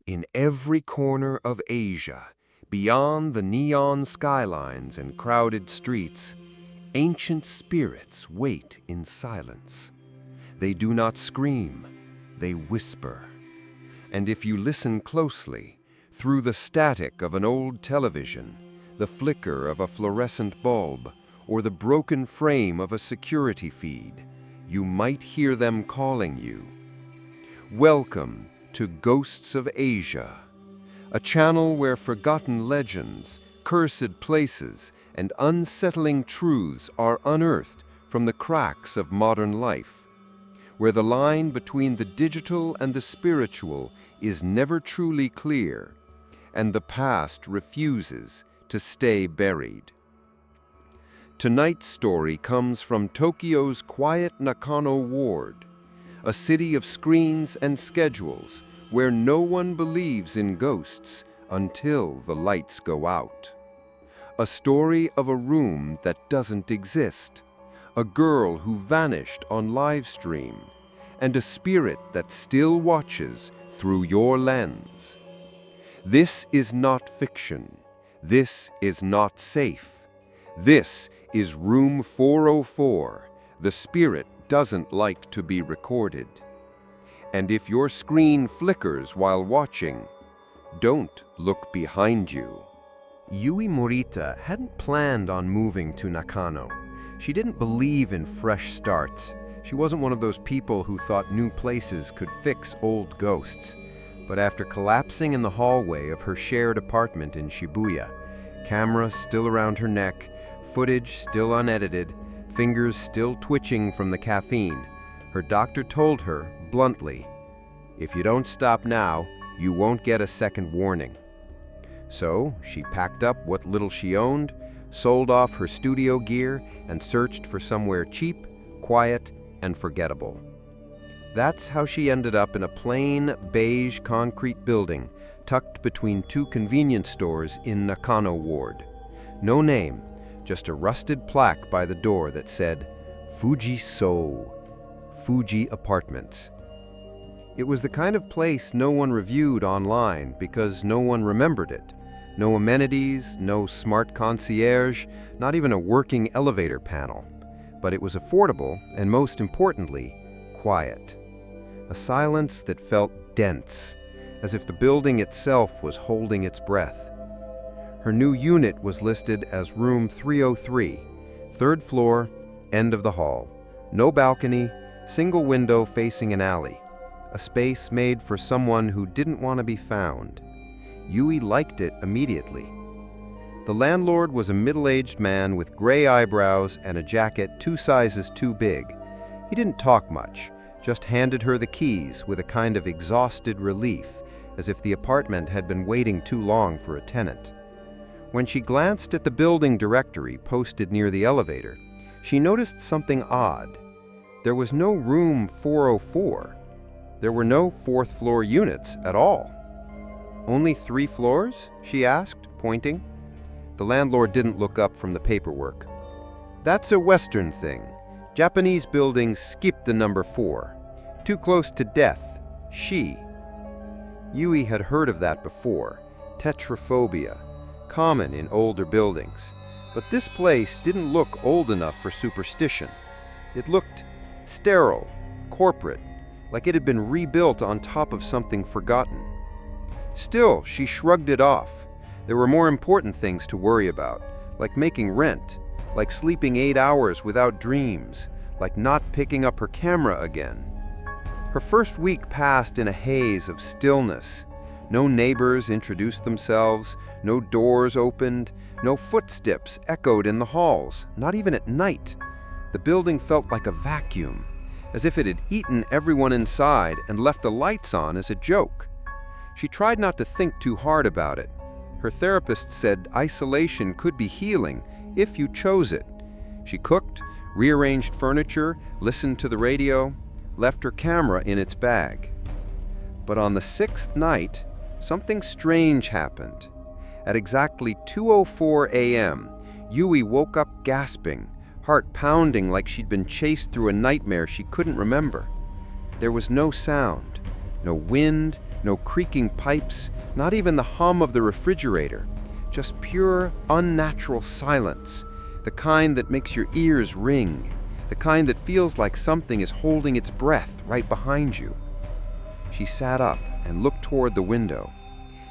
In every corner of Asia, beyond the neon skylines and crowded streets, ancient spirits wait in silence. They do not scream, they whisper. And if you listen closely, through the static of an old television, the flicker of a fluorescent bulb, or the broken frame of a security feed, you might hear them calling you. Welcome to Ghosts of Asia, a channel where forgotten legends, cursed places, and unsettling truths are unearthed from the cracks of modern life, where the line between the digital and the spiritual is never truly clear, and the past refuses to stay buried. Tonight's story comes from Tokyo's quiet Nakano ward, a city of screens and schedules where no one believes in ghosts until the lights go out. A story of a room that doesn't exist, a girl who vanished on Livestream, and a spirit that still watches through your lens. This is not fiction. This is not safe. This is Room 404. The spirit doesn't like to be recorded. And if your screen flickers while watching, don't look behind you. Yui Morita hadn't planned on moving to Nakano. She didn't believe in fresh starts. She wasn't one of those people who thought new places could fix old ghosts. But after collapsing in the hallway of her shared apartment in Shibuya, camera still around her neck, footage still unedited, fingers still twitching from the caffeine, her doctor told her bluntly, "If you don't stop now, you won't get a second warning." So she packed up what little she owned, sold off her studio gear, and searched for somewhere cheap, quiet, and forgettable. That's how she ended up in a plain, beige concrete building tucked between two convenience stores in Nakano Ward. No name, just a rusted plaque by the door that said, "Fuji So, Fuji Apartments." It was the kind of place no one reviewed online because no one remembered it. No amenities, no smart concierge, not even a working elevator panel. But it was affordable and, most importantly, quiet. A silence that felt dense, as if the building itself was holding its breath. Her new unit was listed as Room 303, third floor, end of the hall. No balcony, single window facing an alley. A space made for someone who didn't want to be found. Yui liked it immediately. The landlord was a middle-aged man with gray eyebrows and a jacket 2 sizes too big. He didn't talk much, just handed her the keys with a kind of exhausted relief, as if the apartment had been waiting too long for a tenant. When she glanced at the building directory posted near the elevator, she noticed something odd. There was no room 404. There were no fourth-floor units at all. "Only 3 floors?" she asked, pointing. The landlord didn't look up from the paperwork. "That's a Western thing. Japanese buildings skip the number 4. Too close to death. She." Yui had heard of that before. Tetraphobia. Common in older buildings. But this place didn't look old enough for superstition. It looked sterile, corporate, like it had been rebuilt on top of something forgotten. Still, she shrugged it off. There were more important things to worry about, like making rent, like sleeping 8 hours without dreams, like not picking up her camera again. Her first week passed in a haze of stillness. No neighbors introduced themselves, no doors opened, no footsteps echoed in the halls, not even at night. The building felt like a vacuum, as if it had eaten everyone inside and left the lights on as a joke. She tried not to think too hard about it. Her therapist said isolation could be healing if you chose it. She cooked, rearranged furniture, listened to the radio, left her camera in its bag. But on the 6th night, something strange happened. At exactly 2:04 a.m., Yui woke up gasping, heart pounding like she'd been chased through a nightmare she couldn't remember. There was no sound, no wind, No creaking pipes, not even the hum of the refrigerator. Just pure, unnatural silence. The kind that makes your ears ring. The kind that feels like something is holding its breath right behind you. She sat up and looked toward the window.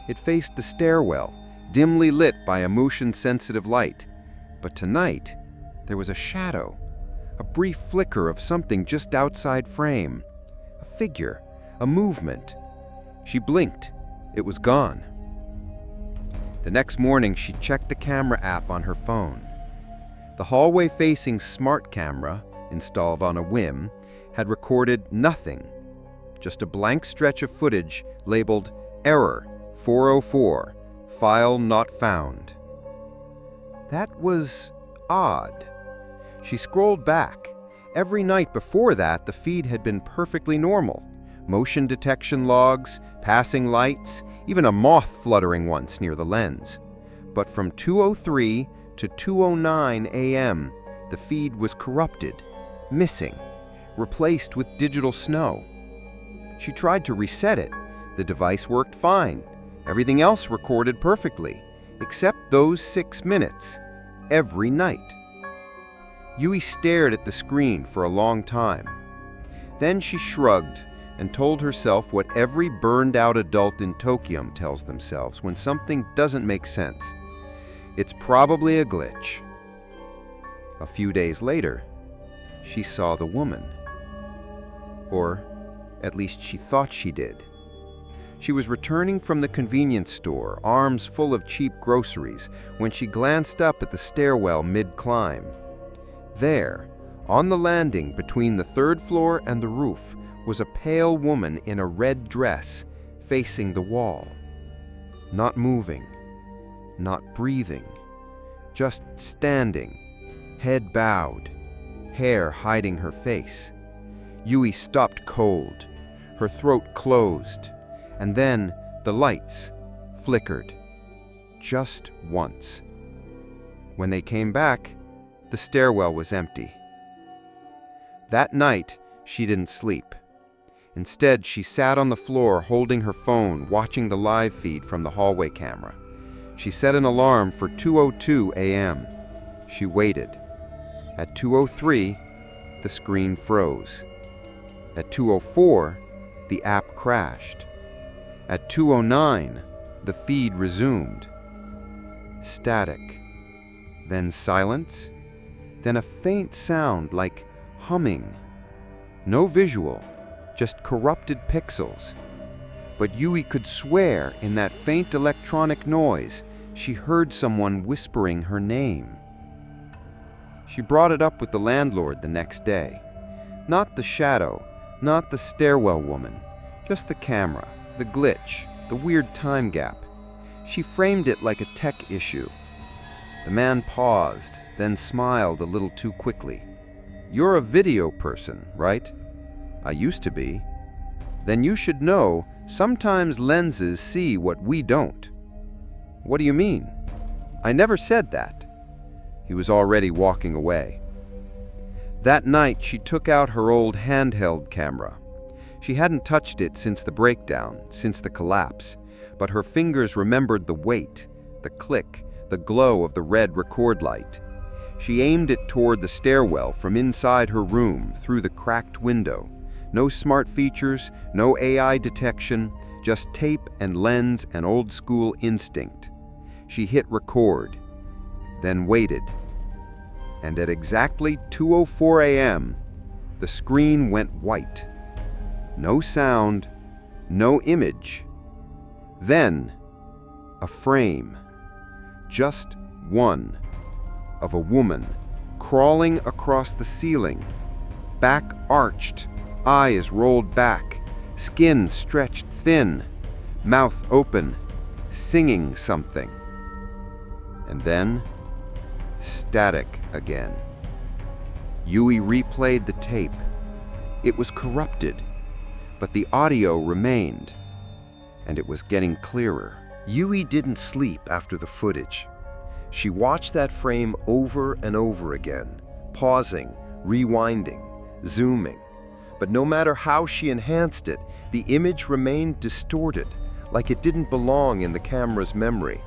It faced the stairwell, dimly lit by a motion-sensitive light. But tonight, there was a shadow, a brief flicker of something just outside frame. A figure, a movement. She blinked. It was gone. The next morning, she checked the camera app on her phone. The hallway-facing smart camera, installed on a whim, had recorded nothing. Just a blank stretch of footage labeled Error 404, File Not Found. That was odd. She scrolled back. Every night before that, the feed had been perfectly normal. Motion detection logs, passing lights, even a moth fluttering once near the lens. But from 2:03 to 2:09 a.m., the feed was corrupted, missing, replaced with digital snow. She tried to reset it. The device worked fine. Everything else recorded perfectly, except those 6 minutes, every night. Yui stared at the screen for a long time. Then she shrugged and told herself what every burned-out adult in Tokyo tells themselves when something doesn't make sense. It's probably a glitch. A few days later, she saw the woman. Or, at least she thought she did. She was returning from the convenience store, arms full of cheap groceries, when she glanced up at the stairwell mid-climb. There, on the landing between the 3rd floor and the roof, was a pale woman in a red dress, facing the wall. Not moving, not breathing, just standing, head bowed, hair hiding her face. Yui stopped cold, her throat closed, and then the lights flickered, just once. When they came back, the stairwell was empty. That night, she didn't sleep. Instead, she sat on the floor holding her phone, watching the live feed from the hallway camera. She set an alarm for 2:02 a.m. She waited. At 2:03, the screen froze. At 2:04, the app crashed. At 2:09, the feed resumed. Static. Then silence. Then a faint sound like humming. No visual, just corrupted pixels. But Yui could swear in that faint electronic noise she heard someone whispering her name. She brought it up with the landlord the next day. Not the shadow, not the stairwell woman, just the camera, the glitch, the weird time gap. She framed it like a tech issue. The man paused, then smiled a little too quickly. "You're a video person, right?" "I used to be." "Then you should know, sometimes lenses see what we don't." "What do you mean?" "I never said that." He was already walking away. That night, she took out her old handheld camera. She hadn't touched it since the breakdown, since the collapse, but her fingers remembered the weight, the click, the glow of the red record light. She aimed it toward the stairwell from inside her room, through the cracked window. No smart features, no AI detection, just tape and lens and old-school instinct. She hit record, then waited. And at exactly 2:04 a.m., the screen went white. No sound, no image. Then, a frame, just one, of a woman crawling across the ceiling, back arched, eyes rolled back, skin stretched thin, mouth open, singing something. And then, static again. Yui replayed the tape. It was corrupted, but the audio remained, and it was getting clearer. Yui didn't sleep after the footage. She watched that frame over and over again, pausing, rewinding, zooming. But no matter how she enhanced it, the image remained distorted, like it didn't belong in the camera's memory,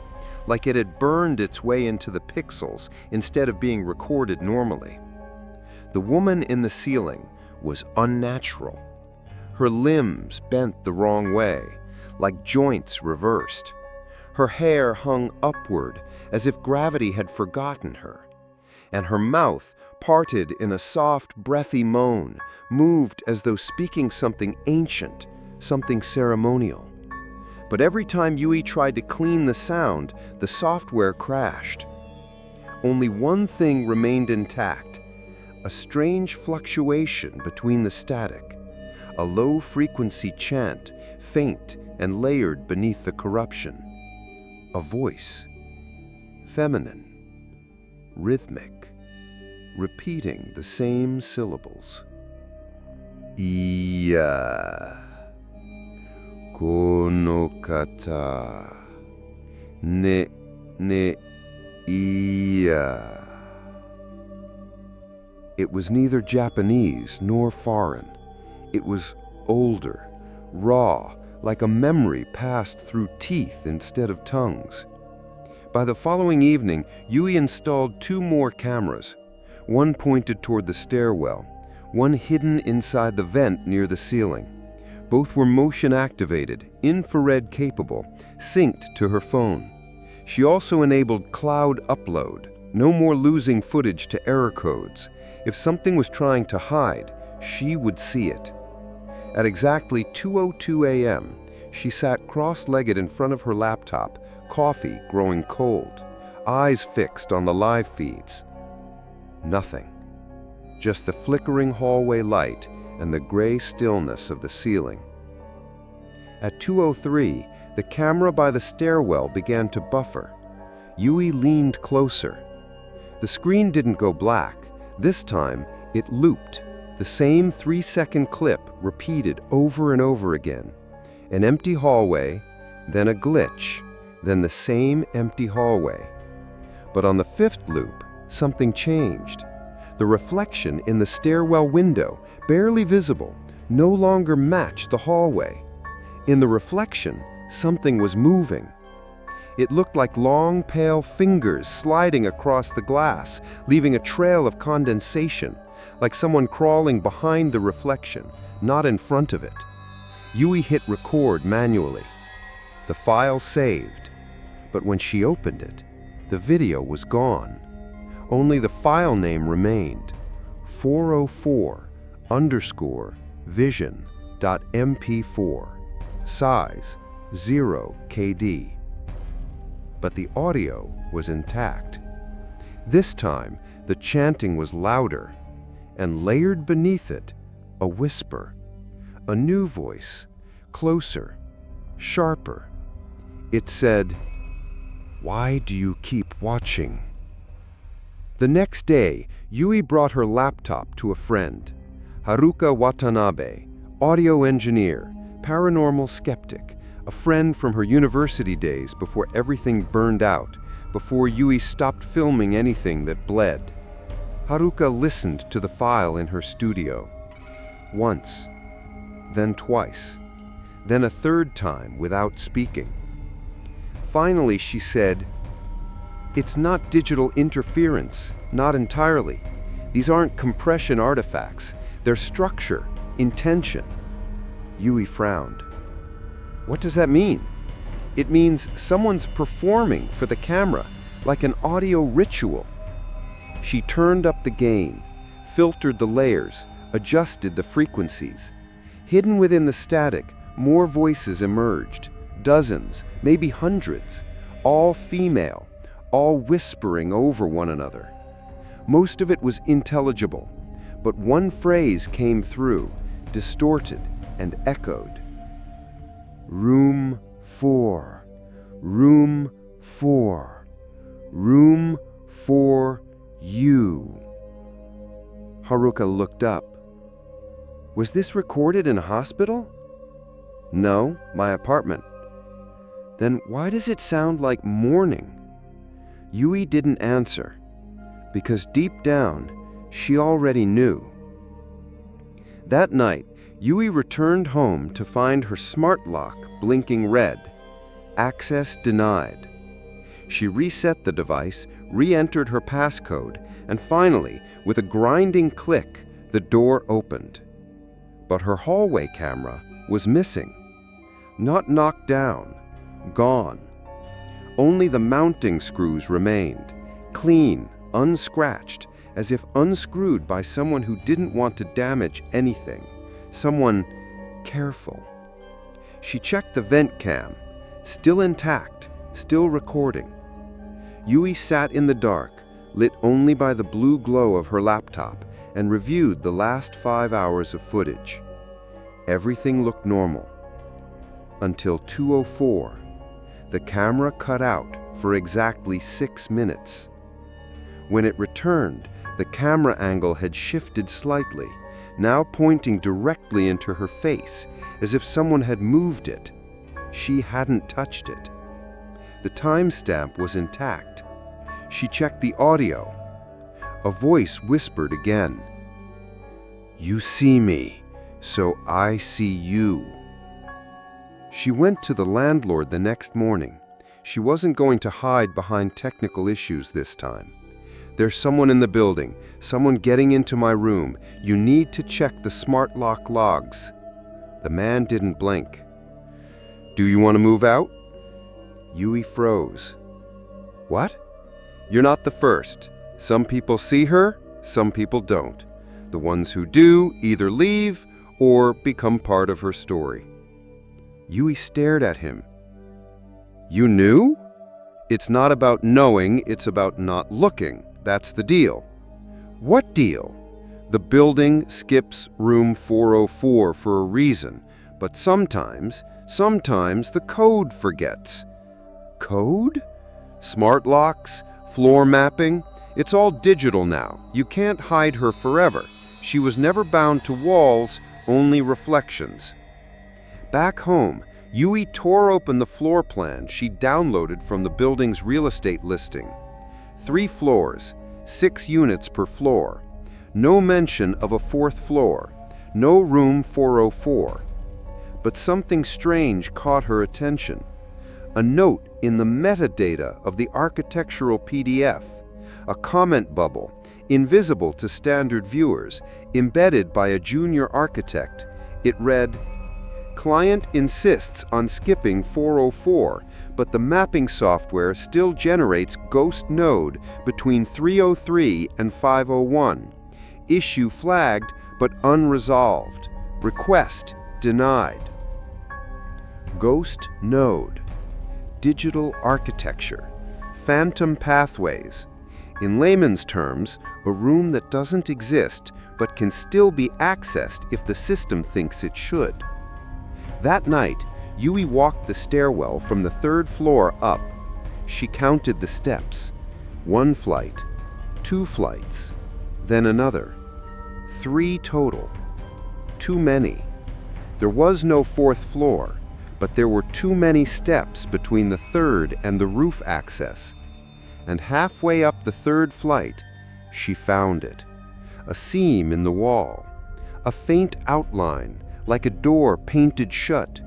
like it had burned its way into the pixels instead of being recorded normally. The woman in the ceiling was unnatural. Her limbs bent the wrong way, like joints reversed. Her hair hung upward as if gravity had forgotten her, and her mouth, parted in a soft, breathy moan, moved as though speaking something ancient, something ceremonial. But every time Yui tried to clean the sound, the software crashed. Only one thing remained intact, a strange fluctuation between the static, a low-frequency chant, faint and layered beneath the corruption. A voice, feminine, rhythmic, repeating the same syllables. Iya, kono kata, ne iya. It was neither Japanese nor foreign. It was older, raw, like a memory passed through teeth instead of tongues. By the following evening, Yui installed 2 more cameras. One pointed toward the stairwell, one hidden inside the vent near the ceiling. Both were motion-activated, infrared-capable, synced to her phone. She also enabled cloud upload, no more losing footage to error codes. If something was trying to hide, she would see it. At exactly 2:02 a.m., she sat cross-legged in front of her laptop, coffee growing cold, eyes fixed on the live feeds. Nothing. Just the flickering hallway light and the gray stillness of the ceiling. At 2:03, the camera by the stairwell began to buffer. Yui leaned closer. The screen didn't go black. This time, it looped. The same 3-second clip repeated over and over again. An empty hallway, then a glitch, then the same empty hallway. But on the 5th loop, something changed. The reflection in the stairwell window, barely visible, no longer matched the hallway. In the reflection, something was moving. It looked like long, pale fingers sliding across the glass, leaving a trail of condensation, like someone crawling behind the reflection, not in front of it. Yui hit record manually. The file saved, but when she opened it, the video was gone. Only the file name remained, 404_vision.mp4, size 0 KD. But the audio was intact. This time, the chanting was louder, and layered beneath it, a whisper, a new voice, closer, sharper. It said, "Why do you keep watching?" The next day, Yui brought her laptop to a friend, Haruka Watanabe, audio engineer, paranormal skeptic, a friend from her university days before everything burned out, before Yui stopped filming anything that bled. Haruka listened to the file in her studio. Once, then twice, then a 3rd time without speaking. Finally, she said, "It's not digital interference, not entirely. These aren't compression artifacts. They're structure, intention." Yui frowned. "What does that mean?" "It means someone's performing for the camera, like an audio ritual." She turned up the gain, filtered the layers, adjusted the frequencies. Hidden within the static, more voices emerged, dozens, maybe hundreds, all female, all whispering over one another. Most of it was intelligible, but one phrase came through, distorted and echoed. "Room 4, room 4, room 4 you." Haruka looked up. "Was this recorded in a hospital?" "No, my apartment." "Then why does it sound like mourning?" Yui didn't answer, because deep down, she already knew. That night, Yui returned home to find her smart lock blinking red. Access denied. She reset the device, re-entered her passcode, and finally, with a grinding click, the door opened. But her hallway camera was missing. Not knocked down, gone. Only the mounting screws remained, clean, unscratched, as if unscrewed by someone who didn't want to damage anything, someone careful. She checked the vent cam, still intact, still recording. Yui sat in the dark, lit only by the blue glow of her laptop, and reviewed the last 5 hours of footage. Everything looked normal. Until 2:04, the camera cut out for exactly 6 minutes. When it returned, the camera angle had shifted slightly, now pointing directly into her face, as if someone had moved it. She hadn't touched it. The timestamp was intact. She checked the audio. A voice whispered again, "You see me, so I see you." She went to the landlord the next morning. She wasn't going to hide behind technical issues this time. "There's someone in the building, someone getting into my room. You need to check the smart lock logs." The man didn't blink. "Do you want to move out?" Yui froze. "What?" "You're not the first. Some people see her, some people don't. The ones who do either leave or become part of her story." Yui stared at him. "You knew?" "It's not about knowing, it's about not looking. That's the deal." "What deal?" "The building skips room 404 for a reason, but sometimes the code forgets." "Code?" "Smart locks, floor mapping. It's all digital now. You can't hide her forever. She was never bound to walls, only reflections." Back home, Yui tore open the floor plan she downloaded from the building's real estate listing. 3 floors, 6 units per floor. No mention of a 4th floor. No room 404. But something strange caught her attention. A note in the metadata of the architectural PDF. A comment bubble, invisible to standard viewers, embedded by a junior architect. It read, "Client insists on skipping 404, but the mapping software still generates ghost node between 303 and 501. Issue flagged, but unresolved. Request denied." Ghost node. Digital architecture. Phantom pathways. In layman's terms, a room that doesn't exist but can still be accessed if the system thinks it should. That night, Yui walked the stairwell from the 3rd floor up. She counted the steps. 1 flight, 2 flights, then another. 3 total. Too many. There was no 4th floor, but there were too many steps between the 3rd and the roof access. And halfway up the 3rd flight, she found it. A seam in the wall. A faint outline, like a door painted shut.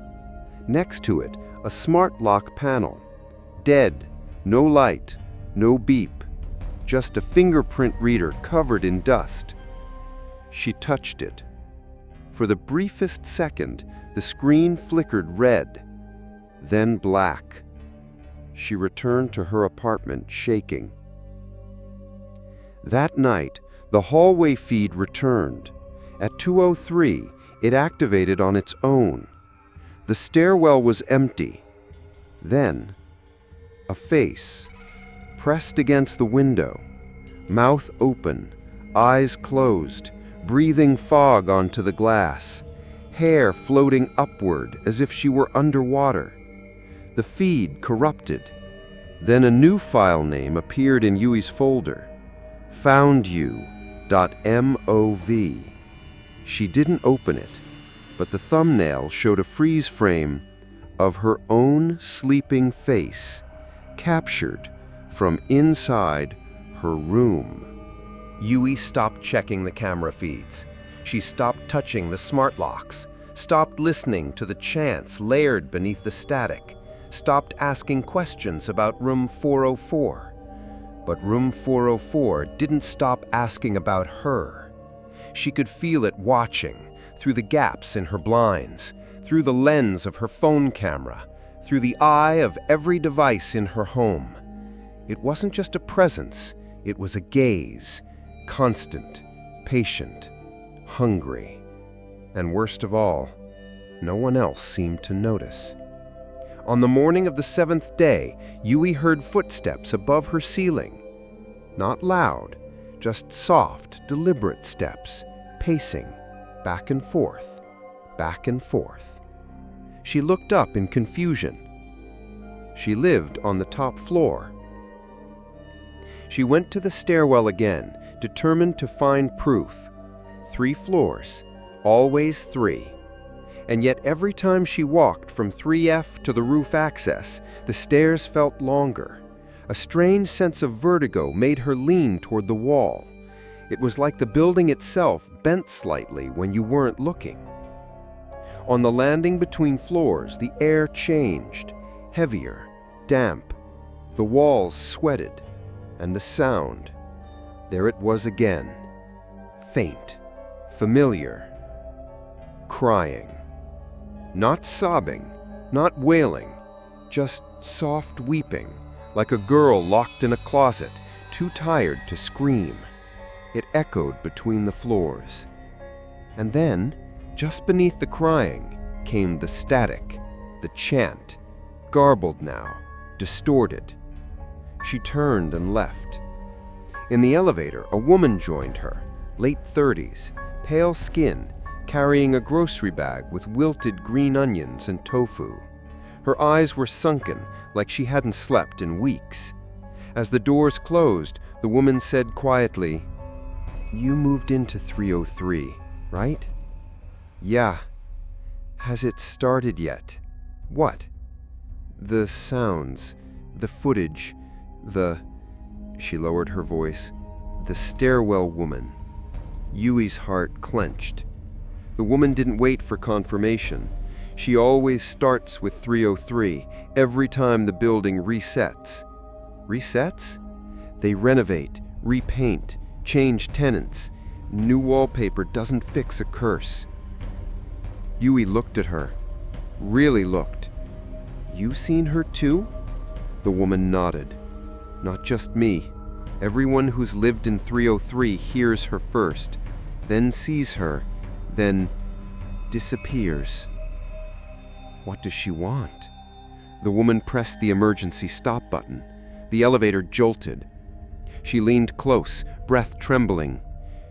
Next to it, a smart lock panel. Dead, no light, no beep. Just a fingerprint reader covered in dust. She touched it. For the briefest second, the screen flickered red, then black. She returned to her apartment shaking. That night, the hallway feed returned. At 2:03, it activated on its own. The stairwell was empty. Then, a face, pressed against the window, mouth open, eyes closed, breathing fog onto the glass, hair floating upward as if she were underwater. The feed corrupted. Then a new file name appeared in Yui's folder, foundyou.mov. She didn't open it, but the thumbnail showed a freeze frame of her own sleeping face, captured from inside her room. Yui stopped checking the camera feeds. She stopped touching the smart locks, stopped listening to the chants layered beneath the static, stopped asking questions about room 404. But room 404 didn't stop asking about her. She could feel it watching, through the gaps in her blinds, through the lens of her phone camera, through the eye of every device in her home. It wasn't just a presence, it was a gaze, constant, patient, hungry. And worst of all, no one else seemed to notice. On the morning of the 7th day, Yui heard footsteps above her ceiling. Not loud, just soft, deliberate steps, pacing, back and forth, back and forth. She looked up in confusion. She lived on the top floor. She went to the stairwell again, determined to find proof. 3 floors, always 3. And yet every time she walked from 3F to the roof access, the stairs felt longer. A strange sense of vertigo made her lean toward the wall. It was like the building itself bent slightly when you weren't looking. On the landing between floors, the air changed, heavier, damp. The walls sweated, and the sound. There it was again, faint, familiar, crying. Not sobbing, not wailing, just soft weeping, like a girl locked in a closet, too tired to scream. It echoed between the floors. And then, just beneath the crying, came the static, the chant, garbled now, distorted. She turned and left. In the elevator, a woman joined her, late 30s, pale skin, carrying a grocery bag with wilted green onions and tofu. Her eyes were sunken, like she hadn't slept in weeks. As the doors closed, the woman said quietly, "You moved into 303, right?" "Yeah." "Has it started yet?" "What?" "The sounds, the footage, She lowered her voice. "The stairwell woman." Yui's heart clenched. The woman didn't wait for confirmation. She always starts with 303, every time the building resets. Resets? They renovate, repaint, change tenants. New wallpaper doesn't fix a curse. Yui looked at her. Really looked. "You seen her too?" The woman nodded. "Not just me. Everyone who's lived in 303 hears her first, then sees her, then disappears." "What does she want?" The woman pressed the emergency stop button. The elevator jolted. She leaned close, breath trembling.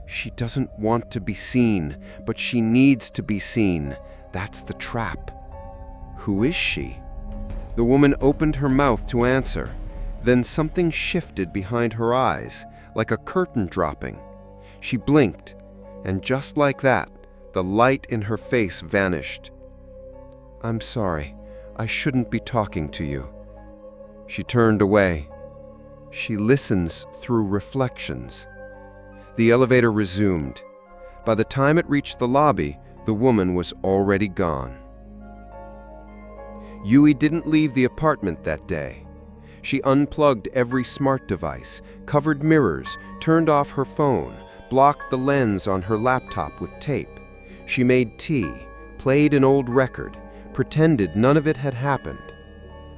"She doesn't want to be seen, but she needs to be seen. That's the trap." "Who is she?" The woman opened her mouth to answer. Then something shifted behind her eyes, like a curtain dropping. She blinked, and just like that, the light in her face vanished. "I'm sorry. I shouldn't be talking to you." She turned away. She listens through reflections. The elevator resumed. By the time it reached the lobby, the woman was already gone. Yui didn't leave the apartment that day. She unplugged every smart device, covered mirrors, turned off her phone, blocked the lens on her laptop with tape. She made tea, played an old record, pretended none of it had happened.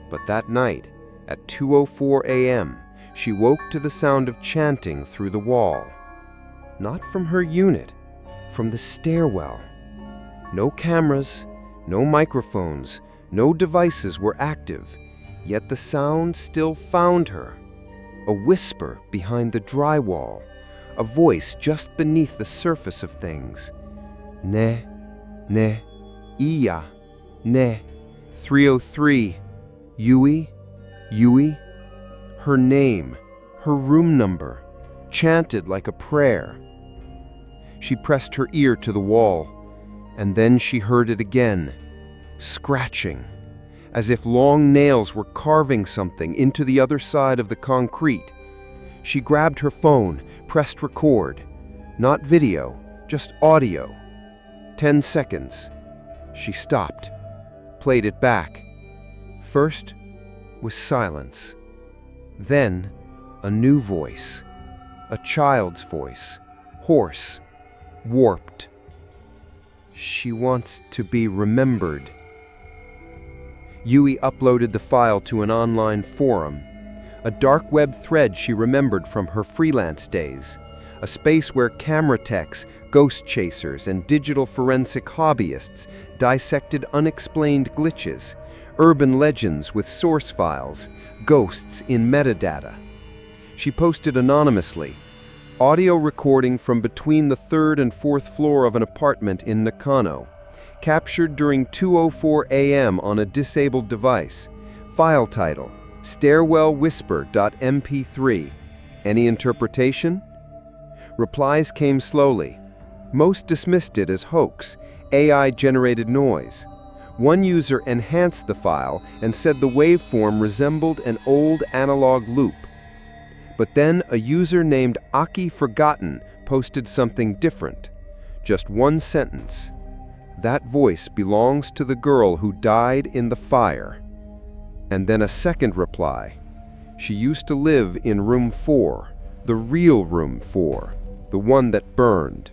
But that night, at 2:04 a.m., she woke to the sound of chanting through the wall. Not from her unit, from the stairwell. No cameras, no microphones, no devices were active, yet the sound still found her. A whisper behind the drywall, a voice just beneath the surface of things. Ne, iya, ne, 303, Yui, Yui. Her name, her room number, chanted like a prayer. She pressed her ear to the wall, and then she heard it again, scratching, as if long nails were carving something into the other side of the concrete. She grabbed her phone, pressed record. Not video, just audio. 10 seconds. She stopped, played it back. First was silence. Then a new voice. A child's voice. Hoarse. Warped. She wants to be remembered. Yui uploaded the file to an online forum, a dark web thread she remembered from her freelance days, a space where camera techs, ghost chasers, and digital forensic hobbyists dissected unexplained glitches, urban legends with source files, ghosts in metadata. She posted anonymously, audio recording from between the 3rd and 4th floor of an apartment in Nakano, captured during 2:04 a.m. on a disabled device. File title, stairwellwhisper.mp3. Any interpretation? Replies came slowly. Most dismissed it as hoax, AI-generated noise. One user enhanced the file and said the waveform resembled an old analog loop. But then a user named Aki Forgotten posted something different. Just one sentence. That voice belongs to the girl who died in the fire. And then a second reply. She used to live in room 4, the real room 4, the one that burned.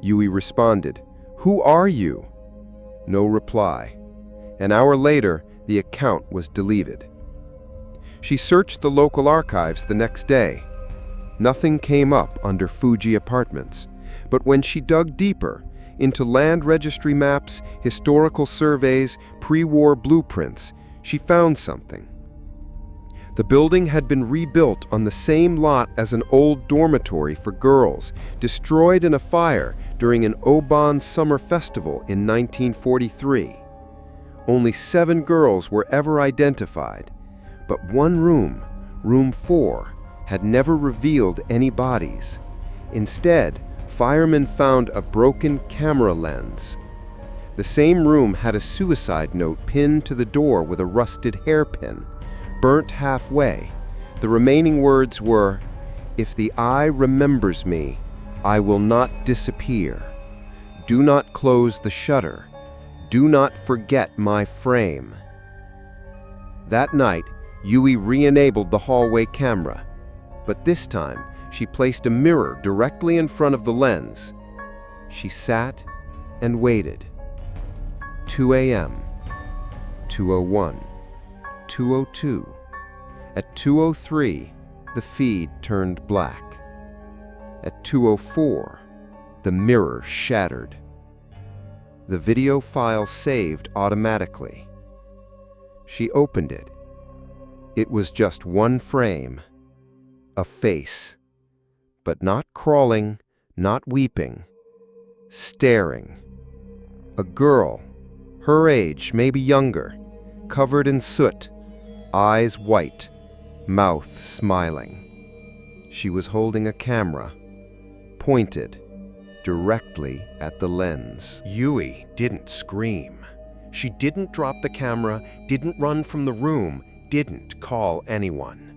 Yui responded, "Who are you?" No reply. An hour later, the account was deleted. She searched the local archives the next day. Nothing came up under Fuji Apartments, but when she dug deeper, into land registry maps, historical surveys, pre-war blueprints, she found something. The building had been rebuilt on the same lot as an old dormitory for girls, destroyed in a fire during an Oban summer festival in 1943. Only 7 girls were ever identified, but one room, room 4, had never revealed any bodies. Instead, firemen found a broken camera lens. The same room had a suicide note pinned to the door with a rusted hairpin, burnt halfway. The remaining words were, "If the eye remembers me, I will not disappear. Do not close the shutter. Do not forget my frame." That night, Yui re-enabled the hallway camera, but this time she placed a mirror directly in front of the lens. She sat and waited. 2 a.m., 2:01, 2:02. At 2:03, the feed turned black. At 2:04, the mirror shattered. The video file saved automatically. She opened it. It was just one frame, a face, but not crawling, not weeping, staring. A girl, her age, maybe younger, covered in soot, eyes white, mouth smiling. She was holding a camera, pointed directly at the lens. Yui didn't scream. She didn't drop the camera, didn't run from the room, didn't call anyone.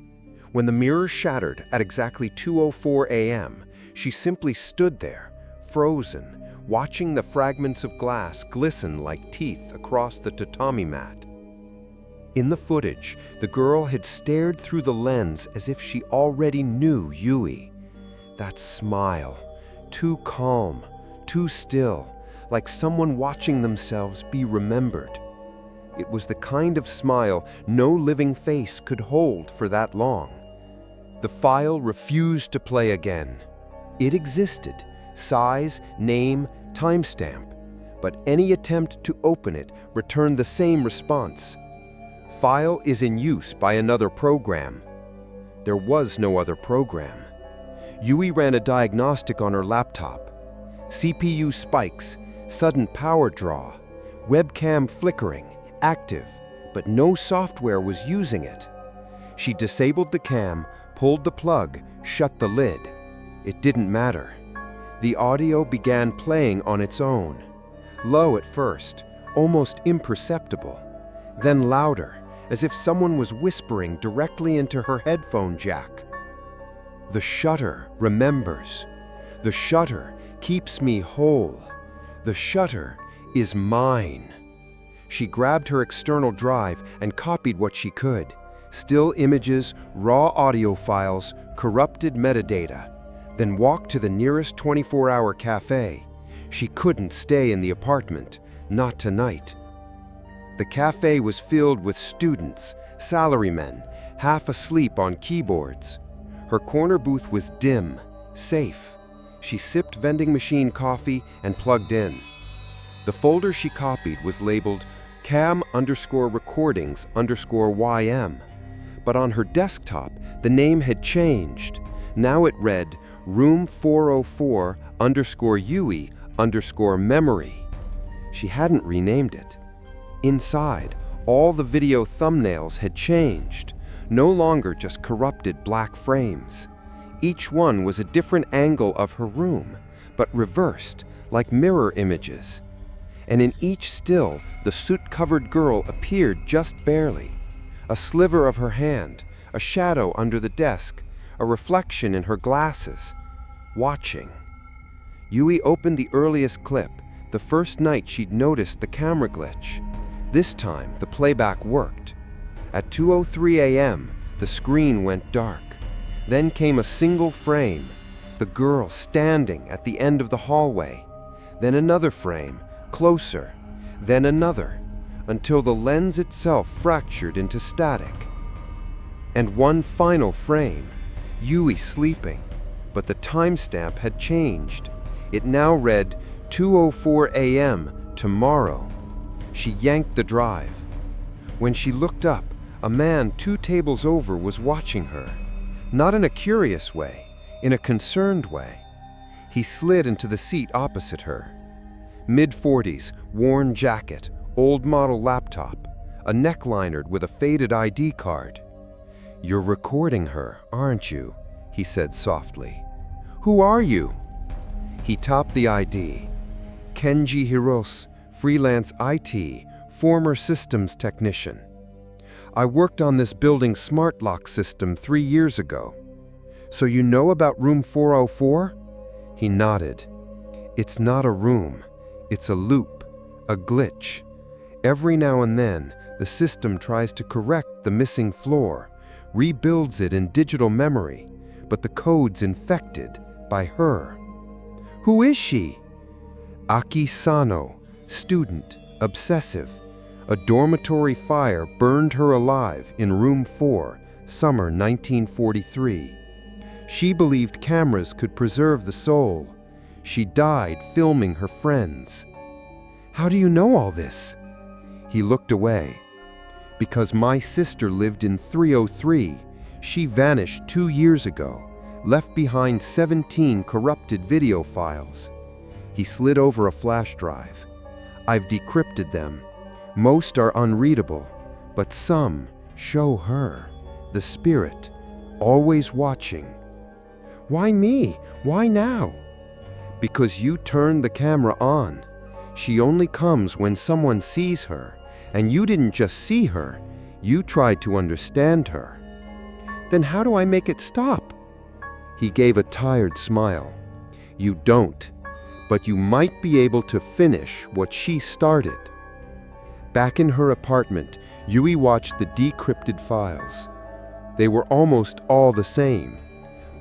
When the mirror shattered at exactly 2:04 a.m., she simply stood there, frozen, watching the fragments of glass glisten like teeth across the tatami mat. In the footage, the girl had stared through the lens as if she already knew Yui. That smile, too calm, too still, like someone watching themselves be remembered. It was the kind of smile no living face could hold for that long. The file refused to play again. It existed, size, name, timestamp, but any attempt to open it returned the same response. File is in use by another program. There was no other program. Yui ran a diagnostic on her laptop. CPU spikes, sudden power draw, webcam flickering, active, but no software was using it. She disabled the cam, pulled the plug, shut the lid. It didn't matter. The audio began playing on its own. Low at first, almost imperceptible. Then louder, as if someone was whispering directly into her headphone jack. The shutter remembers. The shutter keeps me whole. The shutter is mine. She grabbed her external drive and copied what she could. Still images, raw audio files, corrupted metadata. Then walked to the nearest 24-hour cafe. She couldn't stay in the apartment, not tonight. The cafe was filled with students, salarymen, half asleep on keyboards. Her corner booth was dim, safe. She sipped vending machine coffee and plugged in. The folder she copied was labeled cam_recordings_ym. But on her desktop, the name had changed. Now it read room 404_Yui_memory. She hadn't renamed it. Inside, all the video thumbnails had changed, no longer just corrupted black frames. Each one was a different angle of her room, but reversed, like mirror images. And in each still, the soot-covered girl appeared just barely. A sliver of her hand, a shadow under the desk, a reflection in her glasses, watching. Yui opened the earliest clip, the first night she'd noticed the camera glitch. This time, the playback worked. At 2:03 a.m., the screen went dark. Then came a single frame, the girl standing at the end of the hallway. Then another frame, closer, then another, until the lens itself fractured into static. And one final frame, Yui sleeping, but the timestamp had changed. It now read 2:04 a.m. tomorrow. She yanked the drive. When she looked up, a man 2 tables over was watching her. Not in a curious way, in a concerned way. He slid into the seat opposite her. Mid-40s, worn jacket, old model laptop, a neckliner with a faded ID card. "You're recording her, aren't you?" he said softly. "Who are you?" He topped the ID. Kenji Hirose, freelance IT, former systems technician. "I worked on this building's smart lock system 3 years ago. So you know about room 404? He nodded. "It's not a room. It's a loop, a glitch. Every now and then, the system tries to correct the missing floor, rebuilds it in digital memory, but the code's infected by her." "Who is she?" "Aki Sano, student, obsessive. A dormitory fire burned her alive in room 4, summer 1943. She believed cameras could preserve the soul. She died filming her friends." "How do you know all this?" He looked away. "Because my sister lived in 303. She vanished 2 years ago, left behind 17 corrupted video files." He slid over a flash drive. "I've decrypted them. Most are unreadable, but some show her, the spirit, always watching." "Why me? Why now?" "Because you turned the camera on. She only comes when someone sees her, and you didn't just see her, you tried to understand her." "Then how do I make it stop?" He gave a tired smile. "You don't, but you might be able to finish what she started." Back in her apartment, Yui watched the decrypted files. They were almost all the same.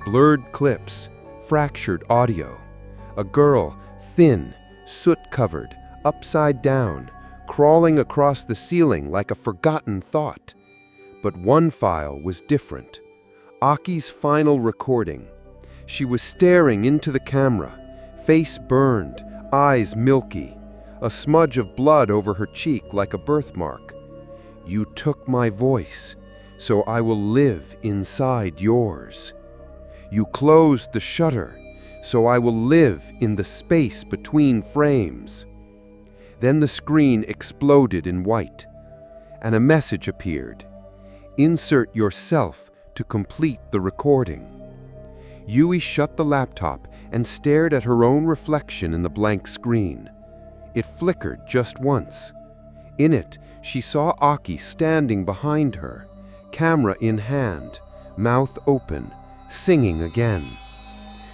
Blurred clips, fractured audio. A girl, thin, soot-covered, upside down, crawling across the ceiling like a forgotten thought. But one file was different. Aki's final recording. She was staring into the camera, face burned, eyes milky, a smudge of blood over her cheek like a birthmark. "You took my voice, so I will live inside yours. You closed the shutter, so I will live in the space between frames." Then the screen exploded in white, and a message appeared. "Insert yourself to complete the recording." Yui shut the laptop and stared at her own reflection in the blank screen. It flickered just once. In it, she saw Aki standing behind her, camera in hand, mouth open, singing again.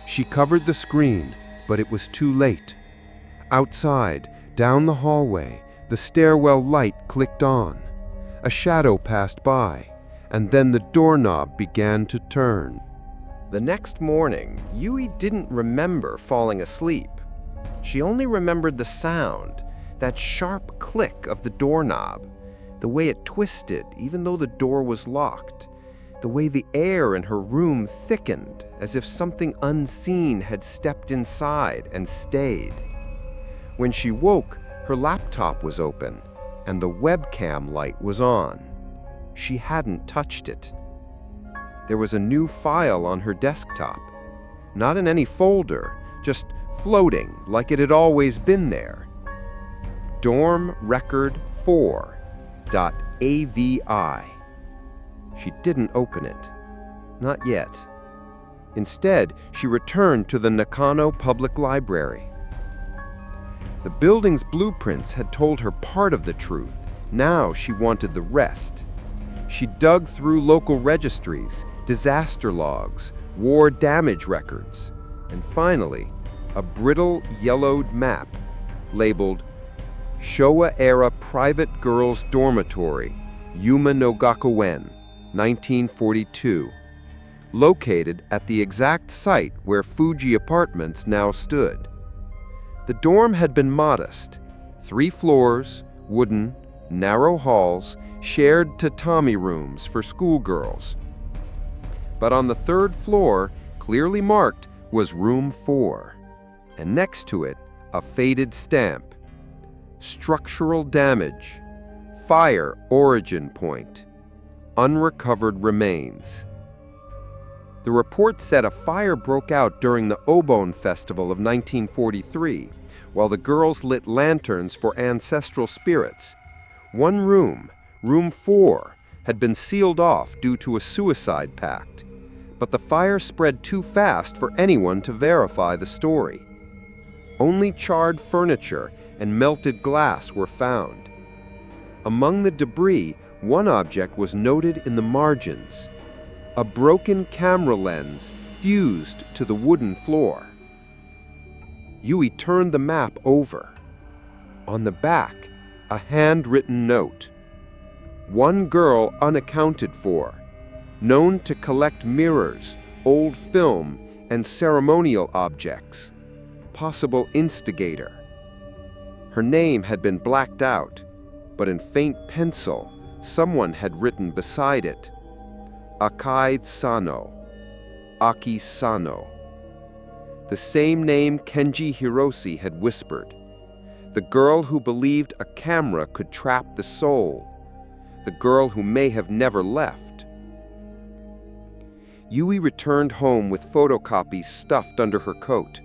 She covered the screen, But it was too late. Outside, down the hallway, the stairwell light clicked on. A shadow passed by, and then the doorknob began to turn. The next morning, Yui didn't remember falling asleep. She only remembered the sound, that sharp click of the doorknob, the way it twisted even though the door was locked, the way the air in her room thickened as if something unseen had stepped inside and stayed. When she woke, her laptop was open and the webcam light was on. She hadn't touched it. There was a new file on her desktop, not in any folder, just floating like it had always been there. Dorm Record 4.avi. She didn't open it. Not yet. Instead, she returned to the Nakano Public Library. The building's blueprints had told her part of the truth. Now she wanted the rest. She dug through local registries, disaster logs, war damage records, and finally, a brittle yellowed map labeled Showa-era Private Girls Dormitory, Yuma no Gakuen, 1942, located at the exact site where Fuji Apartments now stood. The dorm had been modest, 3 floors, wooden, narrow halls, shared tatami rooms for schoolgirls. But on the 3rd floor, clearly marked, was room 4, and next to it, a faded stamp. Structural damage, fire origin point, unrecovered remains. The report said a fire broke out during the Obon Festival of 1943, while the girls lit lanterns for ancestral spirits. One room, room 4, had been sealed off due to a suicide pact, but the fire spread too fast for anyone to verify the story. Only charred furniture and melted glass were found. Among the debris, one object was noted in the margins: a broken camera lens fused to the wooden floor. Yui turned the map over. On the back, a handwritten note. One girl unaccounted for, known to collect mirrors, old film, and ceremonial objects. Possible instigator. Her name had been blacked out, but in faint pencil, someone had written beside it, Akai Sano, Aki Sano. The same name Kenji Hiroshi had whispered. The girl who believed a camera could trap the soul. The girl who may have never left. Yui returned home with photocopies stuffed under her coat.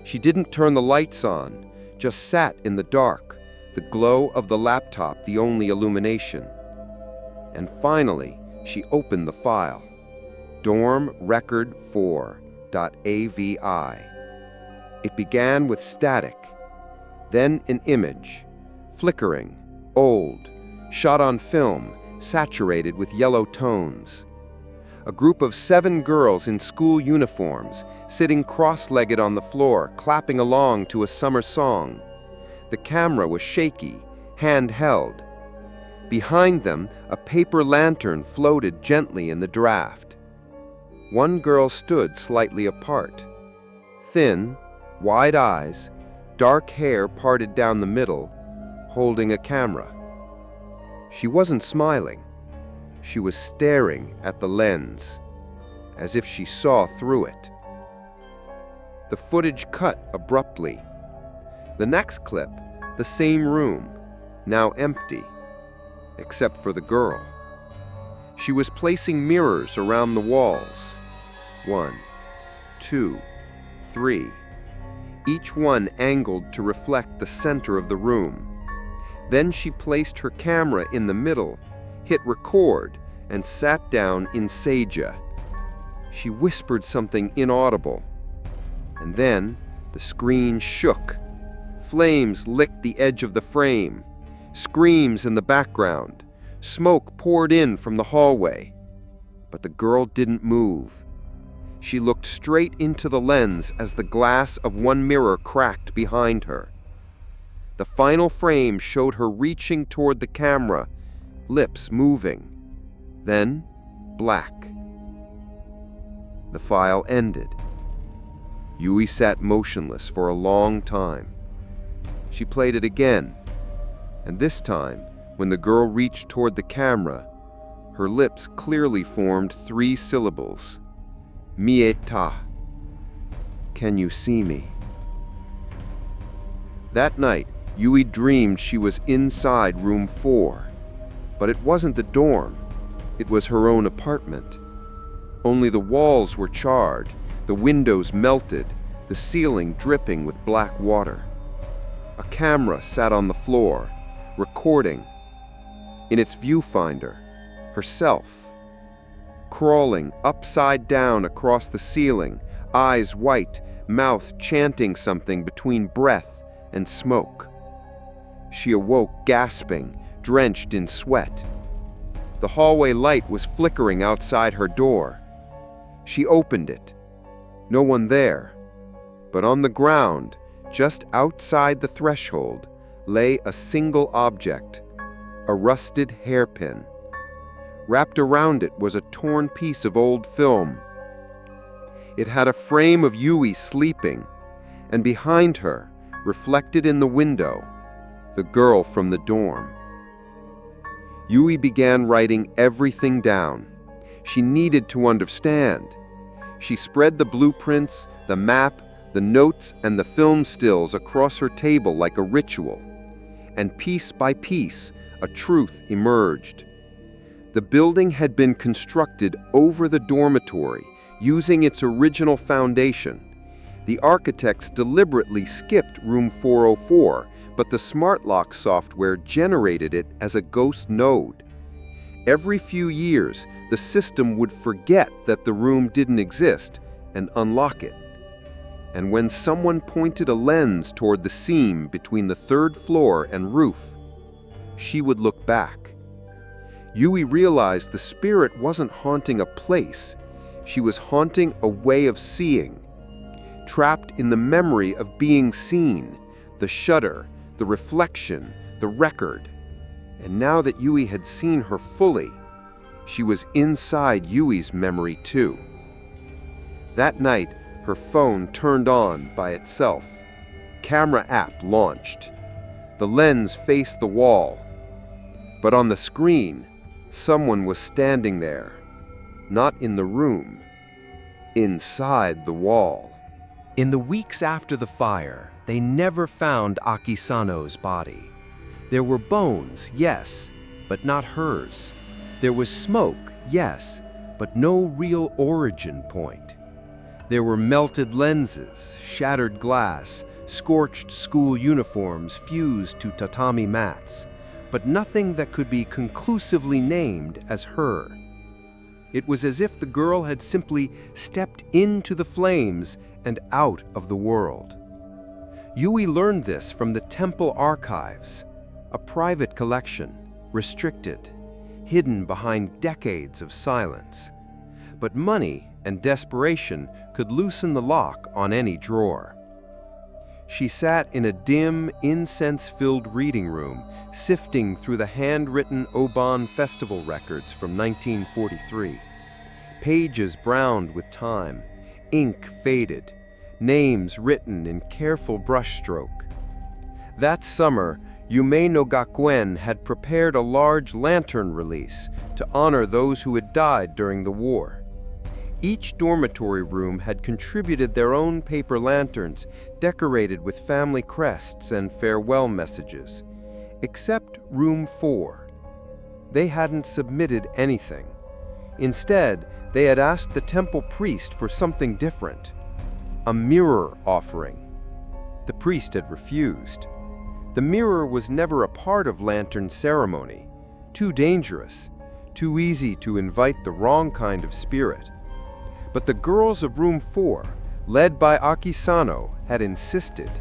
She didn't turn the lights on, just sat in the dark, the glow of the laptop the only illumination. And finally, she opened the file, Dorm Record 4.avi. It began with static, then an image, flickering, old, shot on film, saturated with yellow tones. A group of 7 girls in school uniforms, sitting cross-legged on the floor, clapping along to a summer song. The camera was shaky, handheld. Behind them, a paper lantern floated gently in the draft. One girl stood slightly apart. Thin, wide eyes, dark hair parted down the middle, holding a camera. She wasn't smiling. She was staring at the lens, as if she saw through it. The footage cut abruptly. The next clip, the same room, now empty, except for the girl. She was placing mirrors around the walls. 1, 2, 3. Each one angled to reflect the center of the room. Then she placed her camera in the middle, hit record, and sat down in Seija. She whispered something inaudible. And then the screen shook. Flames licked the edge of the frame. Screams in the background. Smoke poured in from the hallway. But the girl didn't move. She looked straight into the lens as the glass of one mirror cracked behind her. The final frame showed her reaching toward the camera, lips moving. Then, black. The file ended. Yui sat motionless for a long time. She played it again, and this time, when the girl reached toward the camera, her lips clearly formed 3 syllables. Mieta. Can you see me? That night, Yui dreamed she was inside room 4. But it wasn't the dorm. It was her own apartment. Only the walls were charred, the windows melted, the ceiling dripping with black water. A camera sat on the floor, recording. In its viewfinder, herself, crawling upside down across the ceiling, eyes white, mouth chanting something between breath and smoke. She awoke gasping, drenched in sweat. The hallway light was flickering outside her door. She opened it. No one there. But on the ground, just outside the threshold, lay a single object, a rusted hairpin. Wrapped around it was a torn piece of old film. It had a frame of Yui sleeping, and behind her, reflected in the window, the girl from the dorm. Yui began writing everything down. She needed to understand. She spread the blueprints, the map, the notes, and the film stills across her table like a ritual. And piece by piece, a truth emerged. The building had been constructed over the dormitory, using its original foundation. The architects deliberately skipped room 404, but the smart lock software generated it as a ghost node. Every few years, the system would forget that the room didn't exist and unlock it. And when someone pointed a lens toward the seam between the 3rd floor and roof, she would look back. Yui realized the spirit wasn't haunting a place. She was haunting a way of seeing. Trapped in the memory of being seen, the shudder, the reflection, the record. And now that Yui had seen her fully, she was inside Yui's memory too. That night, her phone turned on by itself. Camera app launched. The lens faced the wall. But on the screen, someone was standing there. Not in the room. Inside the wall. In the weeks after the fire, they never found Akisano's body. There were bones, yes, but not hers. There was smoke, yes, but no real origin point. There were melted lenses, shattered glass, scorched school uniforms fused to tatami mats, but nothing that could be conclusively named as her. It was as if the girl had simply stepped into the flames and out of the world. Yui learned this from the temple archives, a private collection, restricted, hidden behind decades of silence. But money and desperation could loosen the lock on any drawer. She sat in a dim, incense-filled reading room, sifting through the handwritten Oban Festival records from 1943. Pages browned with time, ink faded, names written in careful brushstroke. That summer, Yume no Gakuen had prepared a large lantern release to honor those who had died during the war. Each dormitory room had contributed their own paper lanterns decorated with family crests and farewell messages, except room 4. They hadn't submitted anything. Instead, they had asked the temple priest for something different, a mirror offering. The priest had refused. The mirror was never a part of lantern ceremony, too dangerous, too easy to invite the wrong kind of spirit. But the girls of room 4, led by Akisano, had insisted.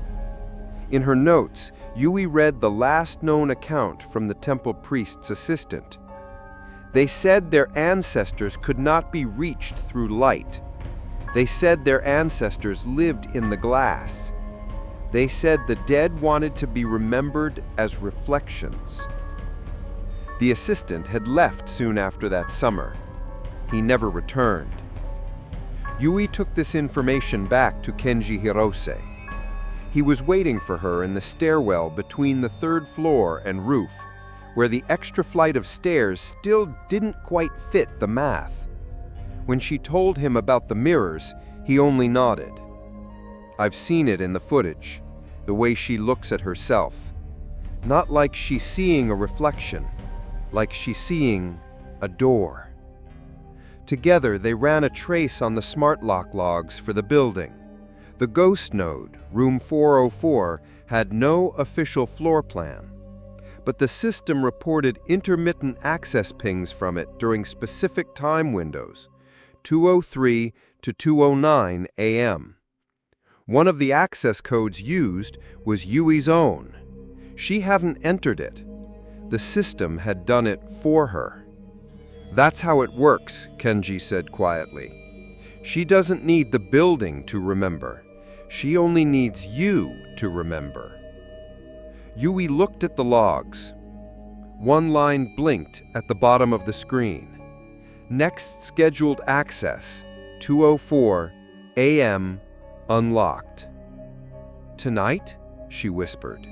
In her notes, Yui read the last known account from the temple priest's assistant. They said their ancestors could not be reached through light. They said their ancestors lived in the glass. They said the dead wanted to be remembered as reflections. The assistant had left soon after that summer. He never returned. Yui took this information back to Kenji Hirose. He was waiting for her in the stairwell between the third floor and roof, where the extra flight of stairs still didn't quite fit the math. When she told him about the mirrors, he only nodded. I've seen it in the footage, the way she looks at herself. Not like she's seeing a reflection, like she's seeing a door. Together, they ran a trace on the smart lock logs for the building. The ghost node, room 404, had no official floor plan, but the system reported intermittent access pings from it during specific time windows, 2:03 to 2:09 a.m. One of the access codes used was Yui's own. She hadn't entered it. The system had done it for her. That's how it works, Kenji said quietly. She doesn't need the building to remember. She only needs you to remember. Yui looked at the logs. One line blinked at the bottom of the screen. Next scheduled access, 2:04 a.m., unlocked. Tonight? She whispered.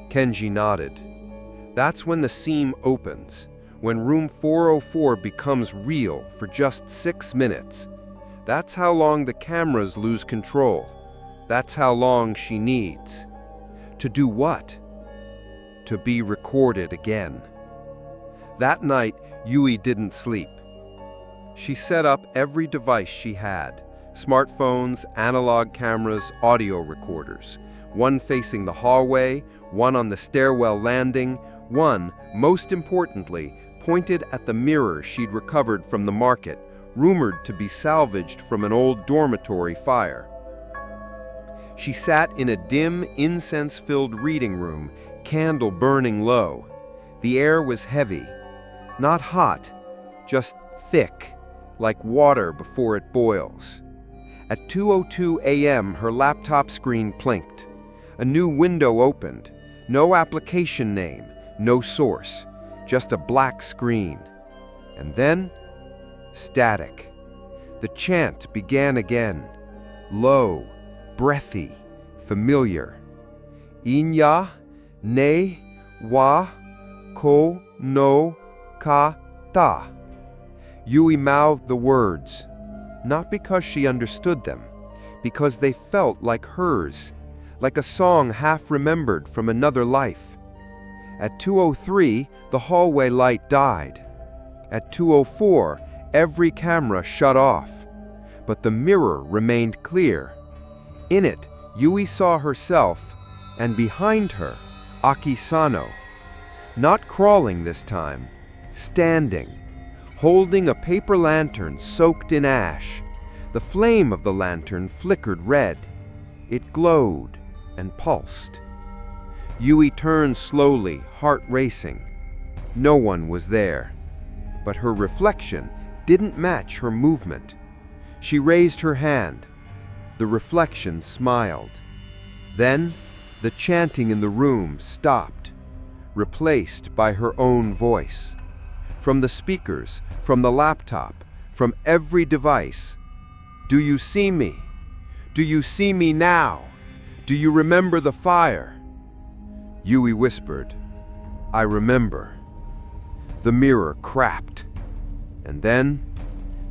Kenji nodded. That's when the seam opens, when room 404 becomes real for just 6 minutes. That's how long the cameras lose control. That's how long she needs. To do what? To be recorded again. That night, Yui didn't sleep. She set up every device she had: smartphones, analog cameras, audio recorders. One facing the hallway, one on the stairwell landing, one, most importantly, pointed at the mirror she'd recovered from the market, rumored to be salvaged from an old dormitory fire. She sat in a dim, incense-filled reading room, candle burning low. The air was heavy, not hot, just thick, like water before it boils. At 2:02 a.m., her laptop screen blinked. A new window opened. No application name, no source, just a black screen. And then, static. The chant began again, low, breathy, familiar. Inya, ne, wa, ko, no, ka, ta. Yui mouthed the words, not because she understood them, because they felt like hers, like a song half remembered from another life. At 2:03, the hallway light died. At 2:04, every camera shut off, but the mirror remained clear. In it, Yui saw herself, and behind her, Akisano. Not crawling this time, standing, holding a paper lantern soaked in ash. The flame of the lantern flickered red. It glowed and pulsed. Yui turned slowly, heart racing. No one was there, but her reflection didn't match her movement. She raised her hand. The reflection smiled. Then, the chanting in the room stopped, replaced by her own voice. From the speakers, from the laptop, from every device. Do you see me? Do you see me now? Do you remember the fire? Yui whispered, I remember. The mirror cracked, and then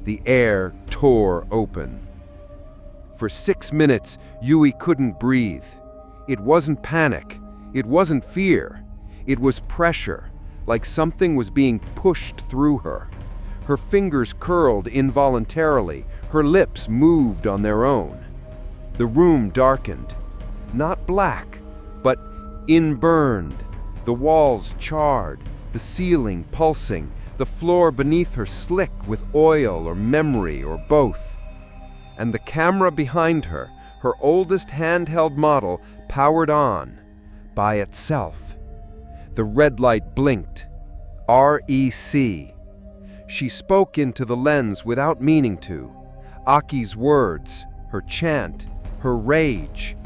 the air tore open. For 6 minutes, Yui couldn't breathe. It wasn't panic. It wasn't fear. It was pressure, like something was being pushed through her. Her fingers curled involuntarily. Her lips moved on their own. The room darkened. Not black, but inburned. The walls charred, the ceiling pulsing, the floor beneath her slick with oil or memory or both. And the camera behind her, her oldest handheld model, powered on by itself. The red light blinked. REC. She spoke into the lens without meaning to. Aki's words, her chant, her rage.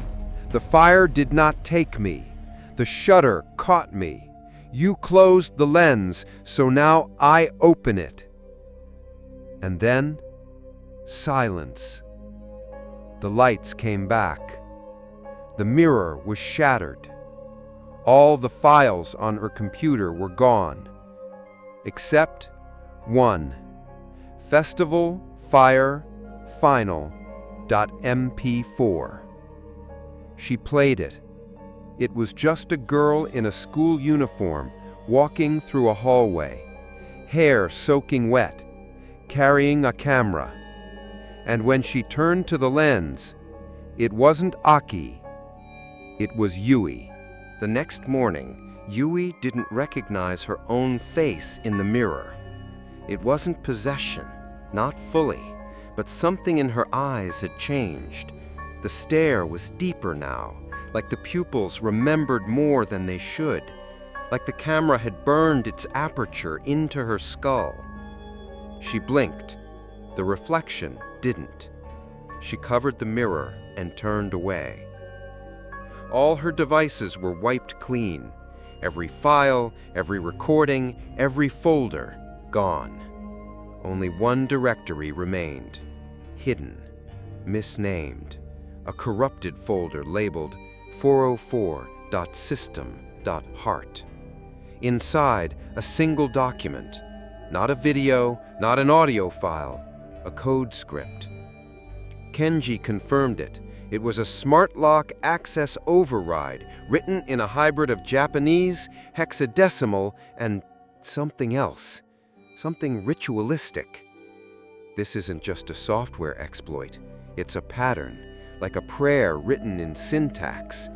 The fire did not take me. The shutter caught me. You closed the lens, so now I open it. And then, silence. The lights came back. The mirror was shattered. All the files on her computer were gone. Except one. Festival Fire Final.mp4. She played it. It was just a girl in a school uniform walking through a hallway, hair soaking wet, carrying a camera. And when she turned to the lens, it wasn't Aki, it was Yui. The next morning, Yui didn't recognize her own face in the mirror. It wasn't possession, not fully, but something in her eyes had changed. The stare was deeper now, like the pupils remembered more than they should, like the camera had burned its aperture into her skull. She blinked. The reflection didn't. She covered the mirror and turned away. All her devices were wiped clean. Every file, every recording, every folder, gone. Only one directory remained, hidden, misnamed, a corrupted folder labeled 404.system.heart. Inside, a single document, not a video, not an audio file, a code script. Kenji confirmed it. It was a smart lock access override written in a hybrid of Japanese, hexadecimal, and something else, something ritualistic. This isn't just a software exploit. It's a pattern, like a prayer written in syntax.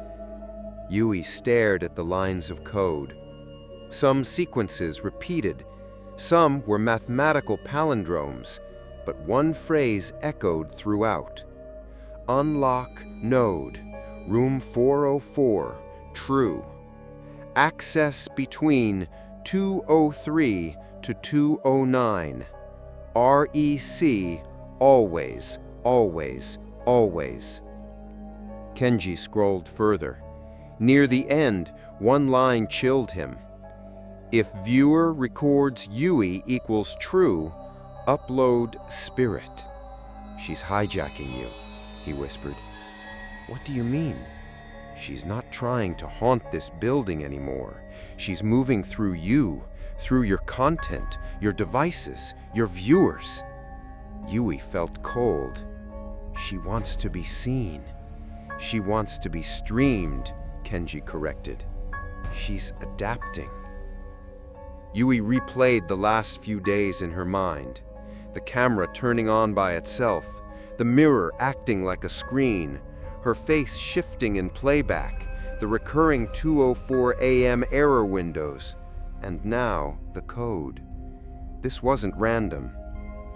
Yui stared at the lines of code. Some sequences repeated. Some were mathematical palindromes, but one phrase echoed throughout. Unlock node, room 404, true. Access between 203 to 209. REC, always, always, always. Kenji scrolled further. Near the end, one line chilled him. If viewer records Yui equals true, upload spirit. She's hijacking you, he whispered. What do you mean? She's not trying to haunt this building anymore. She's moving through you, through your content, your devices, your viewers. Yui felt cold. She wants to be seen. She wants to be streamed, Kenji corrected. She's adapting. Yui replayed the last few days in her mind. The camera turning on by itself, the mirror acting like a screen, her face shifting in playback, the recurring 2:04 a.m. error windows, and now the code. This wasn't random.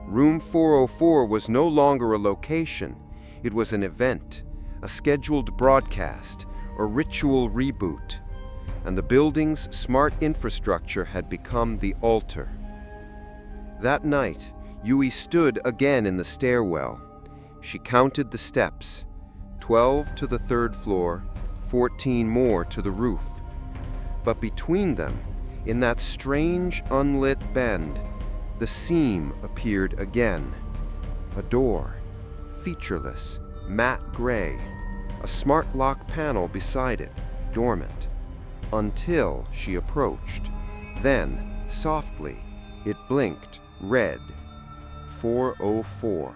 Room 404 was no longer a location. It was an event, a scheduled broadcast, a ritual reboot. And the building's smart infrastructure had become the altar. That night, Yui stood again in the stairwell. She counted the steps, 12 to the third floor, 14 more to the roof. But between them, in that strange unlit bend, the seam appeared again. A door, featureless, matte gray, a smart lock panel beside it, dormant. Until she approached. Then, softly, it blinked red. 404.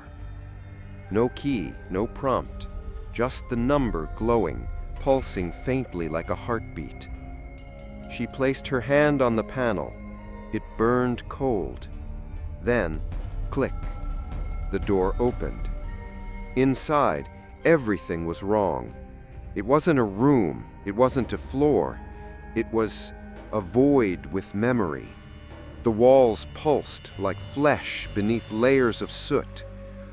No key, no prompt, just the number glowing, pulsing faintly like a heartbeat. She placed her hand on the panel. It burned cold. Then, click. The door opened. Inside, everything was wrong. It wasn't a room. It wasn't a floor. It was a void with memory. The walls pulsed like flesh beneath layers of soot.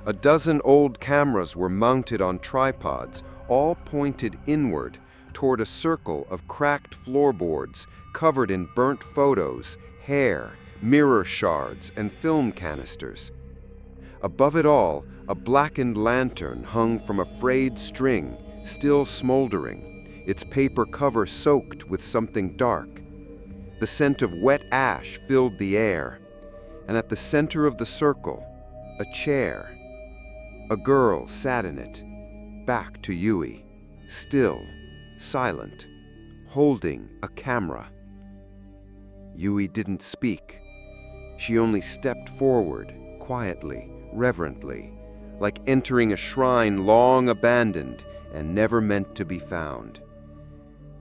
A dozen old cameras were mounted on tripods, all pointed inward toward a circle of cracked floorboards covered in burnt photos, hair, mirror shards, and film canisters. Above it all, a blackened lantern hung from a frayed string, still smoldering, its paper cover soaked with something dark. The scent of wet ash filled the air, and at the center of the circle, a chair. A girl sat in it, back to Yui, still, silent, holding a camera. Yui didn't speak. She only stepped forward, quietly, reverently, like entering a shrine long abandoned and never meant to be found.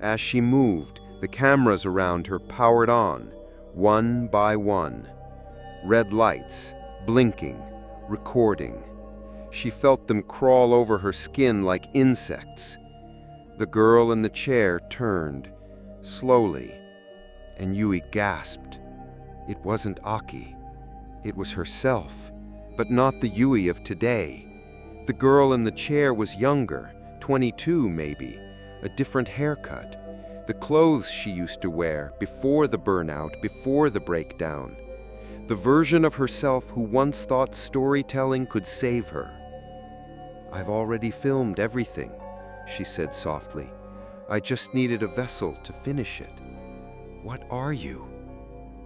As she moved, the cameras around her powered on, one by one. Red lights, blinking, recording. She felt them crawl over her skin like insects. The girl in the chair turned, slowly, and Yui gasped. It wasn't Aki. It was herself, but not the Yui of today. The girl in the chair was younger, 22 maybe, a different haircut. The clothes she used to wear before the burnout, before the breakdown. The version of herself who once thought storytelling could save her. "I've already filmed everything," she said softly. "I just needed a vessel to finish it." "What are you?"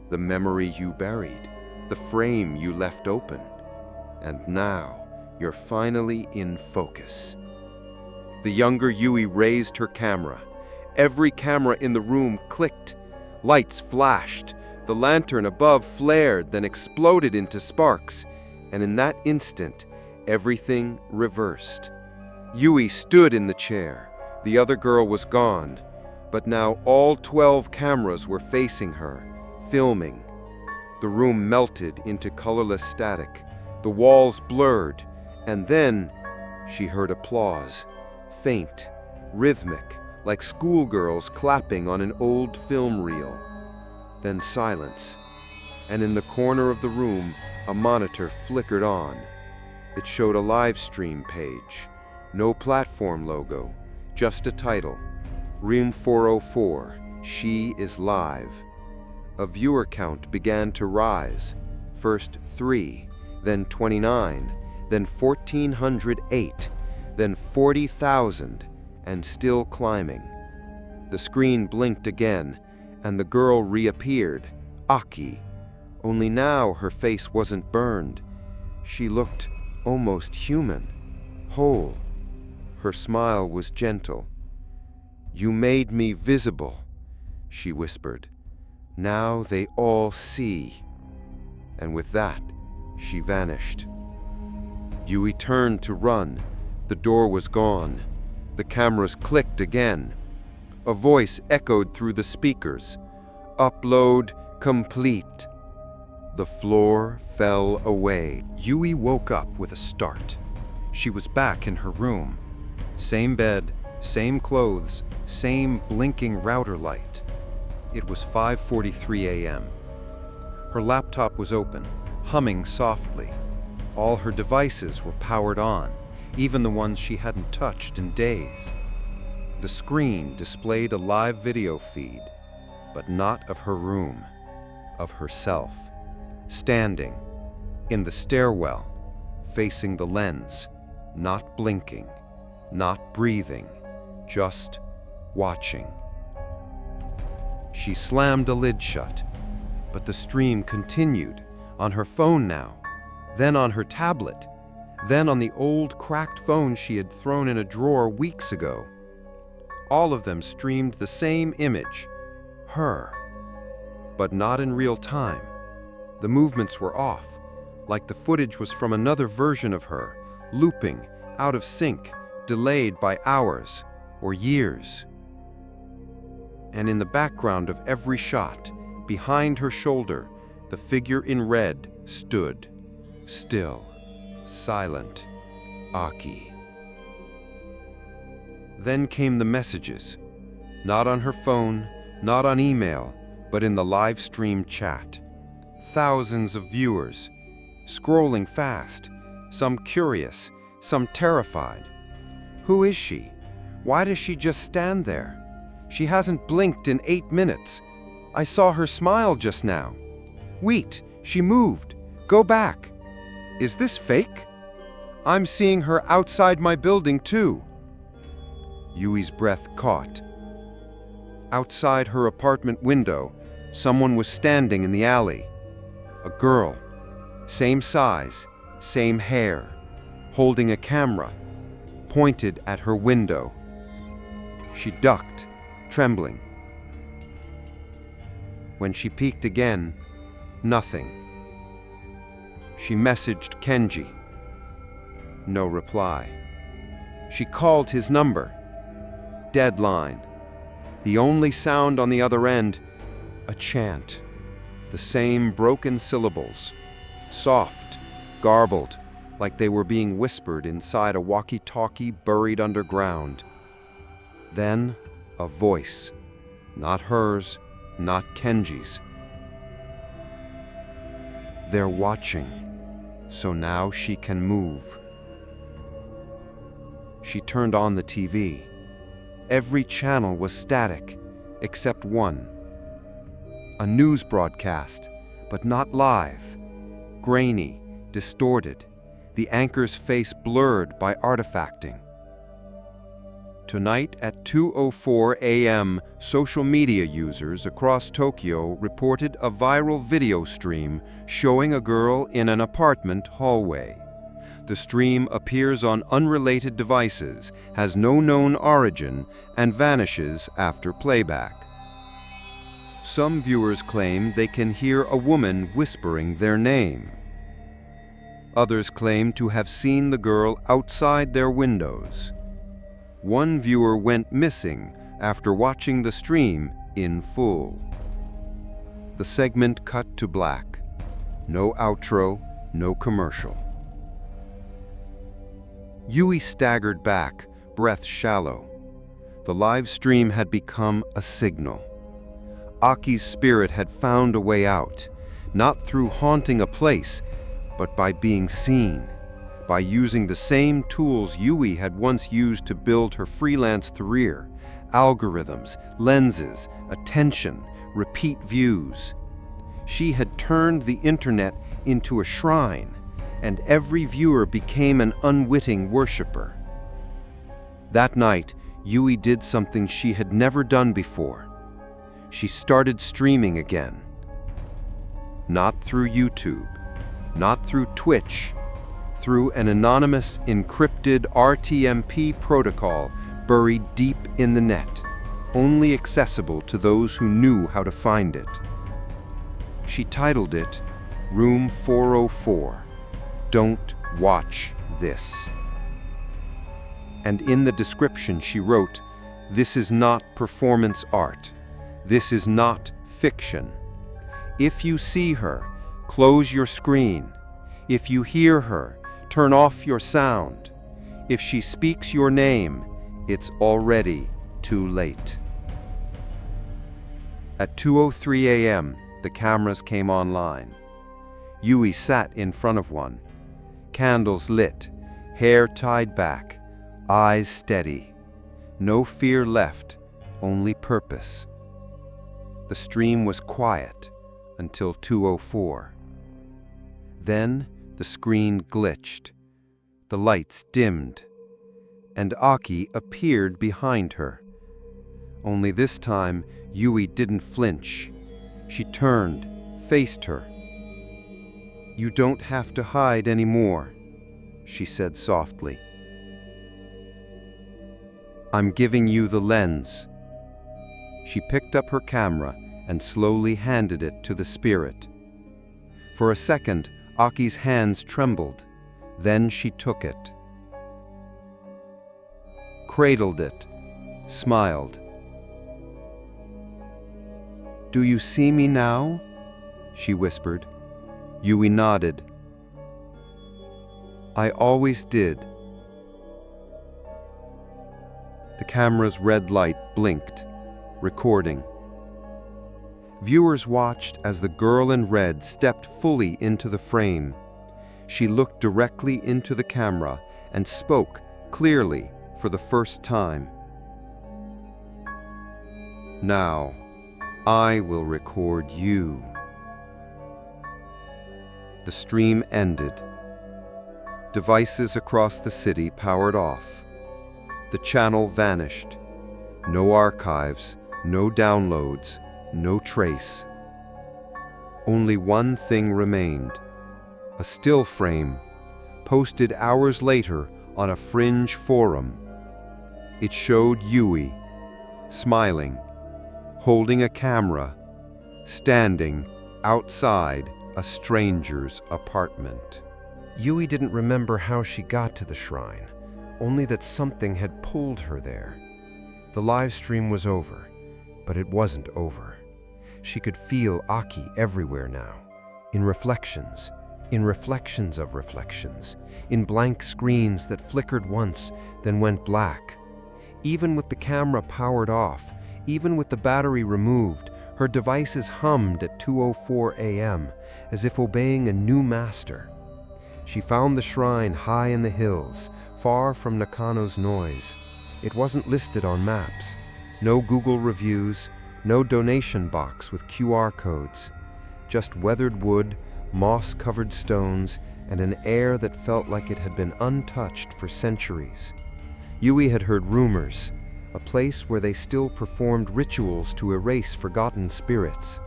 "The memory you buried, the frame you left open. And now you're finally in focus." The younger Yui raised her camera. Every camera in the room clicked. Lights flashed. The lantern above flared, then exploded into sparks. And in that instant, everything reversed. Yui stood in the chair. The other girl was gone. But now all 12 cameras were facing her, filming. The room melted into colorless static. The walls blurred. And then she heard applause, faint, rhythmic, like schoolgirls clapping on an old film reel. Then silence, and in the corner of the room, a monitor flickered on. It showed a live stream page. No platform logo, just a title. Room 404, She is Live. A viewer count began to rise. First 3, then 29, then 1,408, then 40,000, and still climbing. The screen blinked again, and the girl reappeared, Aki. Only now her face wasn't burned. She looked almost human, whole. Her smile was gentle. "You made me visible," she whispered. "Now they all see." And with that, she vanished. Yui turned to run. The door was gone. The cameras clicked again. A voice echoed through the speakers. "Upload complete." The floor fell away. Yui woke up with a start. She was back in her room. Same bed, same clothes, same blinking router light. It was 5:43 a.m. Her laptop was open, humming softly. All her devices were powered on, even the ones she hadn't touched in days. The screen displayed a live video feed, but not of her room, of herself, standing in the stairwell, facing the lens, not blinking, not breathing, just watching. She slammed the lid shut, but the stream continued, on her phone now, then on her tablet, then on the old cracked phone she had thrown in a drawer weeks ago. All of them streamed the same image, her, but not in real time. The movements were off, like the footage was from another version of her, looping, out of sync, delayed by hours or years. And in the background of every shot, behind her shoulder, the figure in red stood, still, silent, Aki. Then came the messages, not on her phone, not on email, but in the live stream chat. Thousands of viewers, scrolling fast, some curious, some terrified. Who is she? Why does she just stand there? She hasn't blinked in 8 minutes. I saw her smile just now. Wait, she moved. Go back. Is this fake? I'm seeing her outside my building too. Yui's breath caught. Outside her apartment window, someone was standing in the alley. A girl, same size, same hair, holding a camera, pointed at her window. She ducked, trembling. When she peeked again, nothing. She messaged Kenji. No reply. She called his number. Deadline. The only sound on the other end, a chant. The same broken syllables, soft, garbled, like they were being whispered inside a walkie-talkie buried underground. Then, a voice. Not hers, not Kenji's. They're watching, so now she can move. She turned on the TV. Every channel was static, except one. A news broadcast, but not live. Grainy, distorted, the anchor's face blurred by artifacting. Tonight at 2:04 a.m., social media users across Tokyo reported a viral video stream showing a girl in an apartment hallway. The stream appears on unrelated devices, has no known origin, and vanishes after playback. Some viewers claim they can hear a woman whispering their name. Others claim to have seen the girl outside their windows. One viewer went missing after watching the stream in full. The segment cut to black. No outro, no commercial. Yui staggered back, breath shallow. The live stream had become a signal. Aki's spirit had found a way out, not through haunting a place, but by being seen, by using the same tools Yui had once used to build her freelance career: algorithms, lenses, attention, repeat views. She had turned the internet into a shrine, and every viewer became an unwitting worshiper. That night, Yui did something she had never done before. She started streaming again. Not through YouTube, not through Twitch, through an anonymous, encrypted RTMP protocol buried deep in the net, only accessible to those who knew how to find it. She titled it Room 404. Don't watch this. And in the description she wrote, "This is not performance art. This is not fiction. If you see her, close your screen. If you hear her, turn off your sound. If she speaks your name, it's already too late." At 2:03 a.m., the cameras came online. Yui sat in front of one. Candles lit, hair tied back, eyes steady. No fear left, only purpose. The stream was quiet until 2:04. Then the screen glitched. The lights dimmed, and Aki appeared behind her. Only this time, Yui didn't flinch. She turned, faced her. "You don't have to hide anymore," she said softly. "I'm giving you the lens." She picked up her camera and slowly handed it to the spirit. For a second, Aki's hands trembled. Then she took it, cradled it, smiled. "Do you see me now?" she whispered. Yui nodded. "I always did." The camera's red light blinked, recording. Viewers watched as the girl in red stepped fully into the frame. She looked directly into the camera and spoke clearly for the first time. "Now, I will record you." The stream ended. Devices across the city powered off. The channel vanished. No archives, no downloads, no trace. Only one thing remained: a still frame, posted hours later on a fringe forum. It showed Yui, smiling, holding a camera, standing outside a stranger's apartment. Yui didn't remember how she got to the shrine, only that something had pulled her there. The live stream was over, but it wasn't over. She could feel Aki everywhere now, in reflections of reflections, in blank screens that flickered once, then went black. Even with the camera powered off, even with the battery removed, her devices hummed at 2:04 a.m., as if obeying a new master. She found the shrine high in the hills, far from Nakano's noise. It wasn't listed on maps. No Google reviews, no donation box with QR codes. Just weathered wood, moss-covered stones, and an air that felt like it had been untouched for centuries. Yui had heard rumors, a place where they still performed rituals to erase forgotten spirits,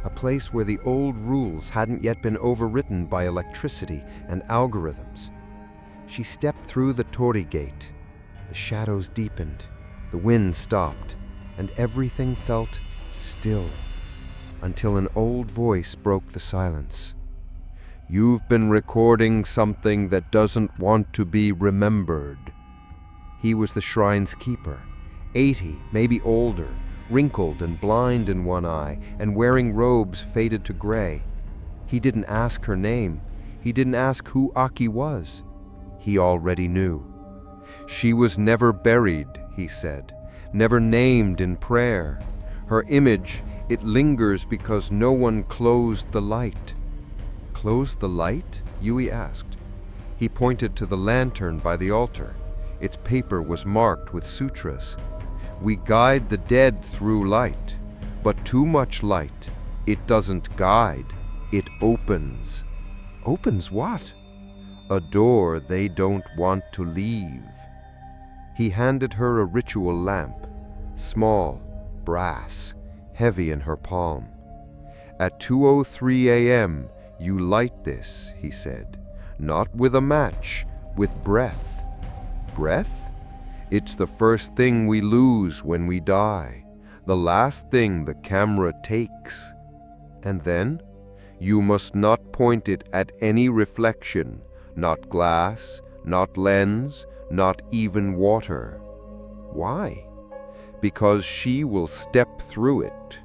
a place where the old rules hadn't yet been overwritten by electricity and algorithms. She stepped through the torii gate. The shadows deepened, the wind stopped, and everything felt still, until an old voice broke the silence. "You've been recording something that doesn't want to be remembered." He was the shrine's keeper, 80, maybe older, wrinkled and blind in one eye, and wearing robes faded to gray. He didn't ask her name. He didn't ask who Aki was. He already knew. She was never buried, he said, never named in prayer. Her image, it lingers because no one closed the light. "Closed the light?" Yui asked. He pointed to the lantern by the altar. Its paper was marked with sutras. "We guide the dead through light, but too much light, it doesn't guide, it opens." "Opens what?" "A door they don't want to leave." He handed her a ritual lamp, small, brass, heavy in her palm. "At 2:03 a.m., you light this," he said. "Not with a match, with breath." "Breath? It's the first thing we lose when we die, the last thing the camera takes. And then, you must not point it at any reflection, not glass, not lens, not even water." "Why?" "Because she will step through it."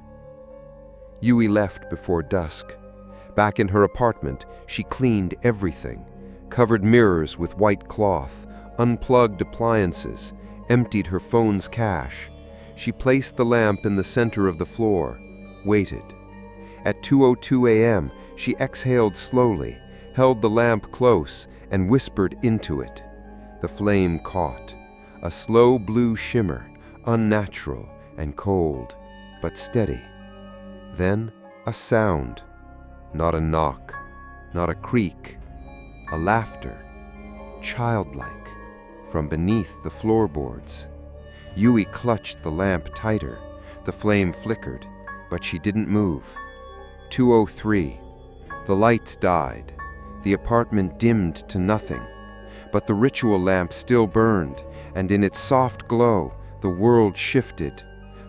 Yui left before dusk. Back in her apartment, she cleaned everything, covered mirrors with white cloth, unplugged appliances, emptied her phone's cache. She placed the lamp in the center of the floor, waited. At 2:02 a.m., she exhaled slowly, held the lamp close, and whispered into it. The flame caught, a slow blue shimmer, unnatural and cold, but steady. Then a sound, not a knock, not a creak, a laughter, childlike, from beneath the floorboards. Yui clutched the lamp tighter. The flame flickered, but she didn't move. 2:03. The lights died. The apartment dimmed to nothing. But the ritual lamp still burned, and in its soft glow, the world shifted.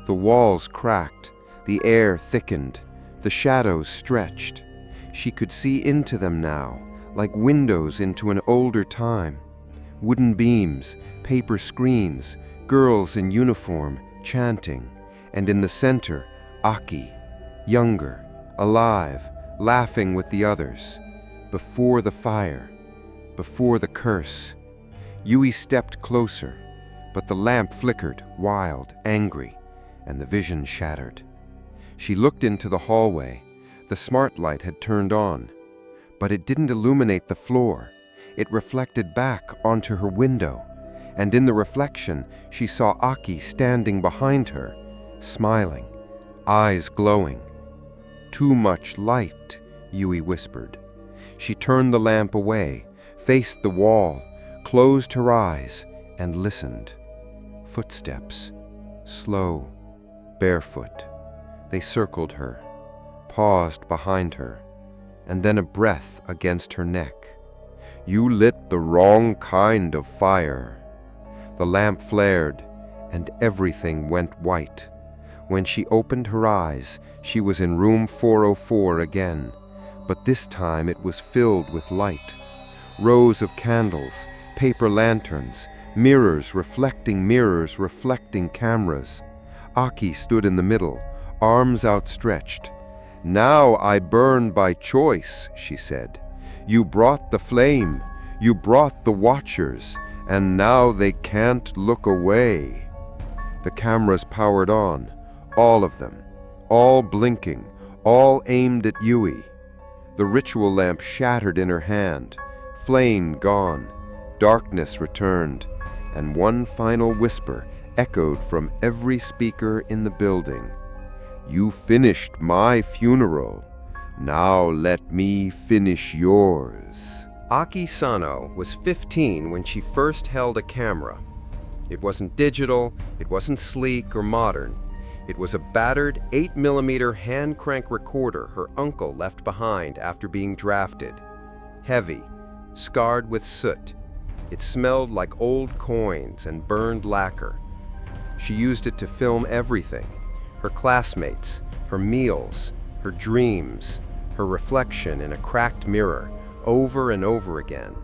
The walls cracked, the air thickened, the shadows stretched. She could see into them now, like windows into an older time. Wooden beams, paper screens, girls in uniform, chanting, and in the center, Aki, younger, alive, laughing with the others. Before the fire, before the curse. Yui stepped closer, but the lamp flickered, wild, angry, and the vision shattered. She looked into the hallway. The smart light had turned on, but it didn't illuminate the floor. It reflected back onto her window, and in the reflection, she saw Aki standing behind her, smiling, eyes glowing. "Too much light," Yui whispered. She turned the lamp away, faced the wall, closed her eyes, and listened. Footsteps, slow, barefoot. They circled her, paused behind her, and then a breath against her neck. "You lit the wrong kind of fire." The lamp flared, and everything went white. When she opened her eyes, she was in room 404 again, but this time it was filled with light. Rows of candles, paper lanterns, mirrors reflecting cameras. Aki stood in the middle, arms outstretched. "Now I burn by choice," she said. "You brought the flame, you brought the watchers, and now they can't look away." The cameras powered on, all of them, all blinking, all aimed at Yui. The ritual lamp shattered in her hand, flame gone, darkness returned, and one final whisper echoed from every speaker in the building. "You finished my funeral. Now let me finish yours." Aki Sano was 15 when she first held a camera. It wasn't digital, it wasn't sleek or modern. It was a battered 8mm hand crank recorder her uncle left behind after being drafted. Heavy, scarred with soot. It smelled like old coins and burned lacquer. She used it to film everything: her classmates, her meals, her dreams, her reflection in a cracked mirror, over and over again,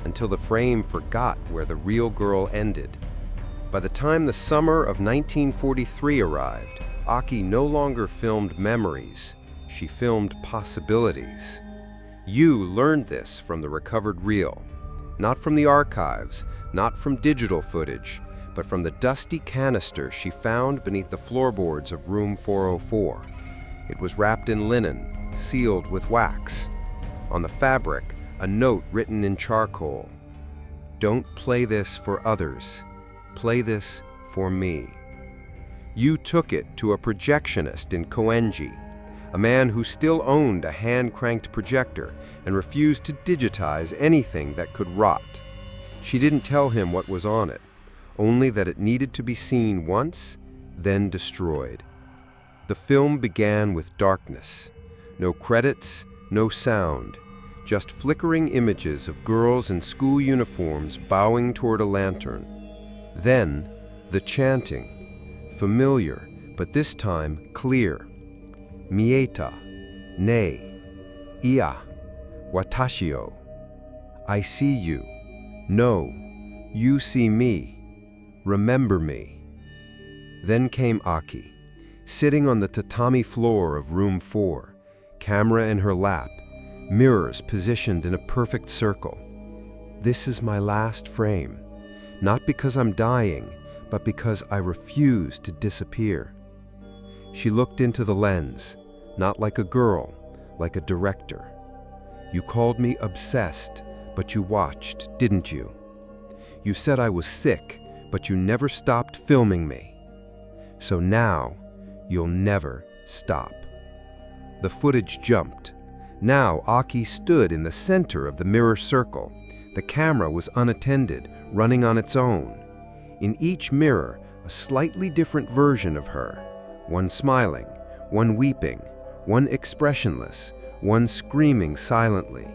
until the frame forgot where the real girl ended. By the time the summer of 1943 arrived, Aki no longer filmed memories, she filmed possibilities. You learned this from the recovered reel, not from the archives, not from digital footage, but from the dusty canister she found beneath the floorboards of room 404. It was wrapped in linen, sealed with wax. On the fabric, a note written in charcoal. "Don't play this for others. Play this for me." You took it to a projectionist in Koenji, a man who still owned a hand-cranked projector and refused to digitize anything that could rot. She didn't tell him what was on it, only that it needed to be seen once, then destroyed. The film began with darkness. No credits, no sound, just flickering images of girls in school uniforms bowing toward a lantern. Then, the chanting, familiar, but this time clear. Mieta, ne, ia, watashi o. I see you. No, you see me. Remember me. Then came Aki, sitting on the tatami floor of room 4, camera in her lap, mirrors positioned in a perfect circle. This is my last frame, not because I'm dying, but because I refuse to disappear. She looked into the lens, not like a girl, like a director. You called me obsessed, but you watched, didn't you? You said I was sick, but you never stopped filming me. So now, you'll never stop. The footage jumped. Now Aki stood in the center of the mirror circle. The camera was unattended, running on its own. In each mirror, a slightly different version of her. One smiling, one weeping, one expressionless, one screaming silently.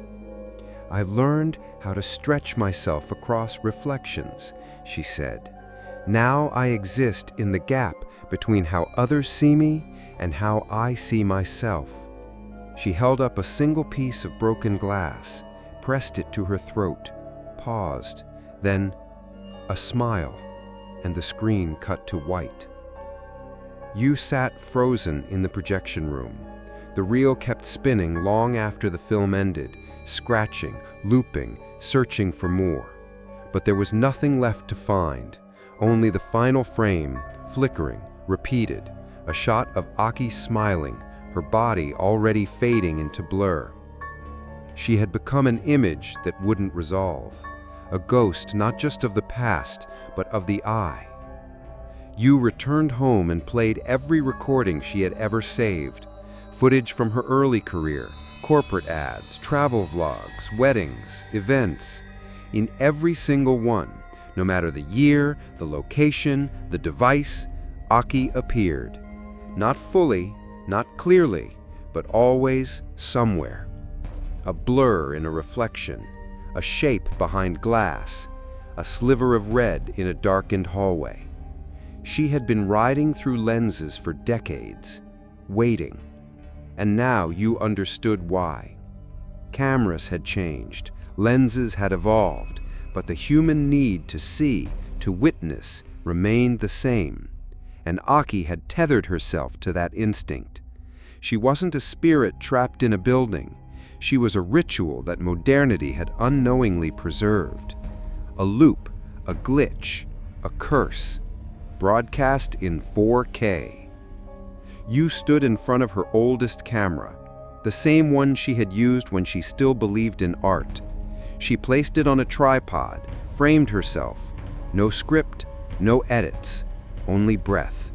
I've learned how to stretch myself across reflections, she said. Now I exist in the gap between how others see me and how I see myself. She held up a single piece of broken glass, pressed it to her throat, paused, then a smile, and the screen cut to white. You sat frozen in the projection room. The reel kept spinning long after the film ended, scratching, looping, searching for more. But there was nothing left to find, only the final frame, flickering, repeated, a shot of Aki smiling, her body already fading into blur. She had become an image that wouldn't resolve, a ghost not just of the past, but of the eye. You returned home and played every recording she had ever saved, footage from her early career, corporate ads, travel vlogs, weddings, events, In every single one, no matter the year, the location, the device, Aki appeared. Not fully, not clearly, but always somewhere. A blur in a reflection, a shape behind glass, a sliver of red in a darkened hallway. She had been riding through lenses for decades, waiting. And now you understood why. Cameras had changed, lenses had evolved, but the human need to see, to witness, remained the same. And Aki had tethered herself to that instinct. She wasn't a spirit trapped in a building. She was a ritual that modernity had unknowingly preserved. A loop, a glitch, a curse, broadcast in 4K. You stood in front of her oldest camera, the same one she had used when she still believed in art. She placed it on a tripod, framed herself. No script, no edits, only breath,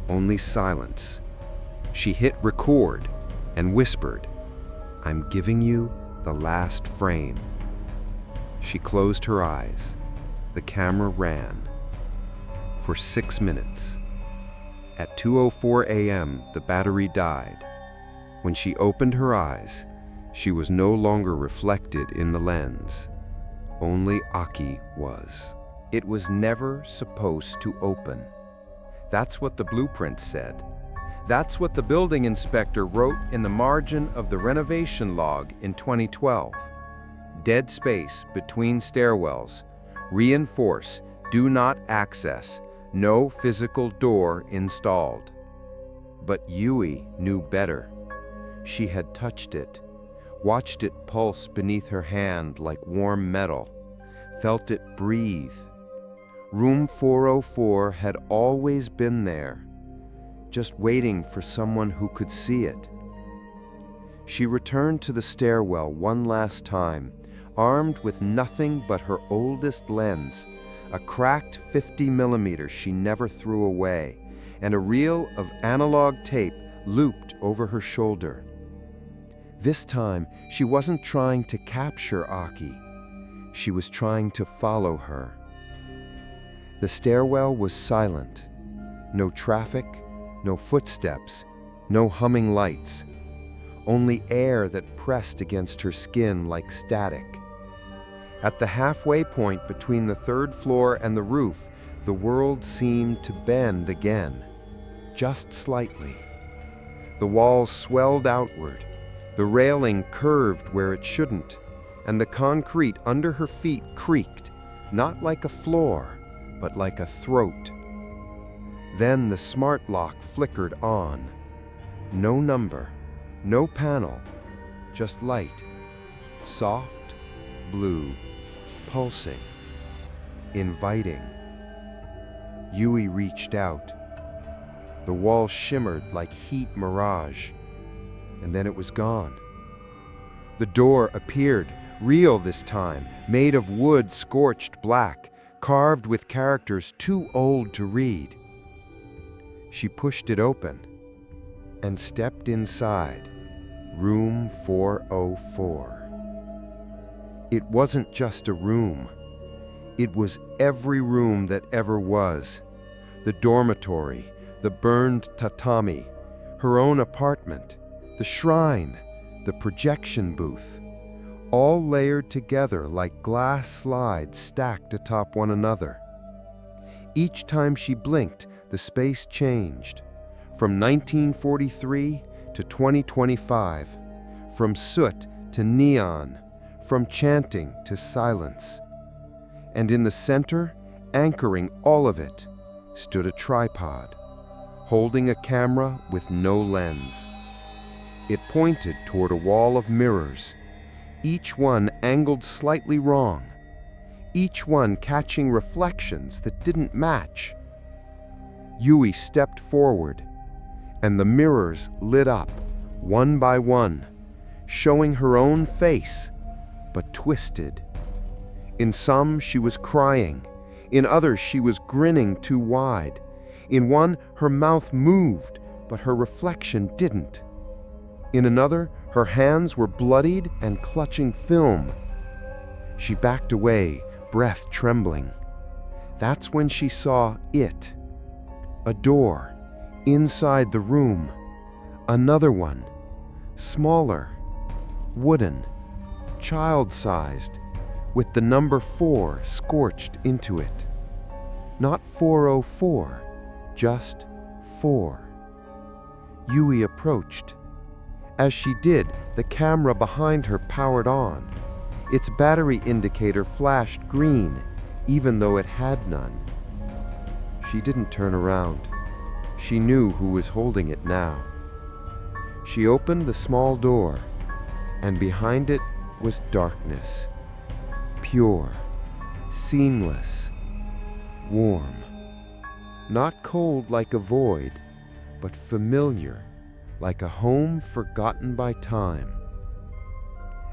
only silence. She hit record and whispered, "I'm giving you the last frame." She closed her eyes. The camera ran. For 6 minutes. At 2:04 a.m., the battery died. When she opened her eyes, she was no longer reflected in the lens. Only Aki was. It was never supposed to open. That's what the blueprint said. That's what the building inspector wrote in the margin of the renovation log in 2012. Dead space between stairwells. Reinforce, do not access. No physical door installed. But Yui knew better. She had touched it, watched it pulse beneath her hand like warm metal, felt it breathe. Room 404 had always been there, just waiting for someone who could see it. She returned to the stairwell one last time, armed with nothing but her oldest lens, a cracked 50mm she never threw away, and a reel of analog tape looped over her shoulder. This time, she wasn't trying to capture Aki. She was trying to follow her. The stairwell was silent. No traffic, no footsteps, no humming lights. Only air that pressed against her skin like static. At the halfway point between the third floor and the roof, the world seemed to bend again, just slightly. The walls swelled outward, the railing curved where it shouldn't, and the concrete under her feet creaked, not like a floor, but like a throat. Then the smart lock flickered on. No number, no panel, just light, soft, blue, pulsing, inviting. Yui reached out. The wall shimmered like heat mirage, and then it was gone. The door appeared, real this time, made of wood scorched black, carved with characters too old to read. She pushed it open and stepped inside, room 404. It wasn't just a room. It was every room that ever was. The dormitory, the burned tatami, her own apartment, the shrine, the projection booth, all layered together like glass slides stacked atop one another. Each time she blinked, the space changed, from 1943 to 2025, from soot to neon, from chanting to silence. And in the center, anchoring all of it, stood a tripod, holding a camera with no lens. It pointed toward a wall of mirrors, each one angled slightly wrong, each one catching reflections that didn't match. Yui stepped forward, and the mirrors lit up, one by one, showing her own face, but twisted. In some, she was crying. In others, she was grinning too wide. In one, her mouth moved, but her reflection didn't. In another, her hands were bloodied and clutching film. She backed away, breath trembling. That's when she saw it. A door, inside the room. Another one, smaller, wooden, child-sized, with the number 4 scorched into it. Not 404, just 4. Yui approached. As she did, the camera behind her powered on. Its battery indicator flashed green, even though it had none. She didn't turn around. She knew who was holding it now. She opened the small door, and behind it was darkness. Pure, seamless, warm. Not cold like a void, but familiar, like a home forgotten by time.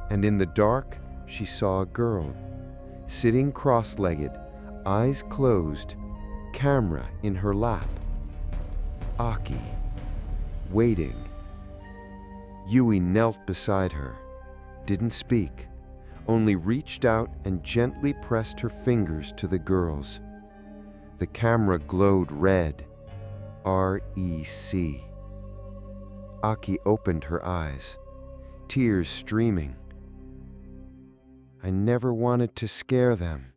And in the dark, she saw a girl, sitting cross-legged, eyes closed, camera in her lap. Aki, waiting. Yui knelt beside her, didn't speak, only reached out and gently pressed her fingers to the girl's. The camera glowed red, REC. Aki opened her eyes, tears streaming. I never wanted to scare them.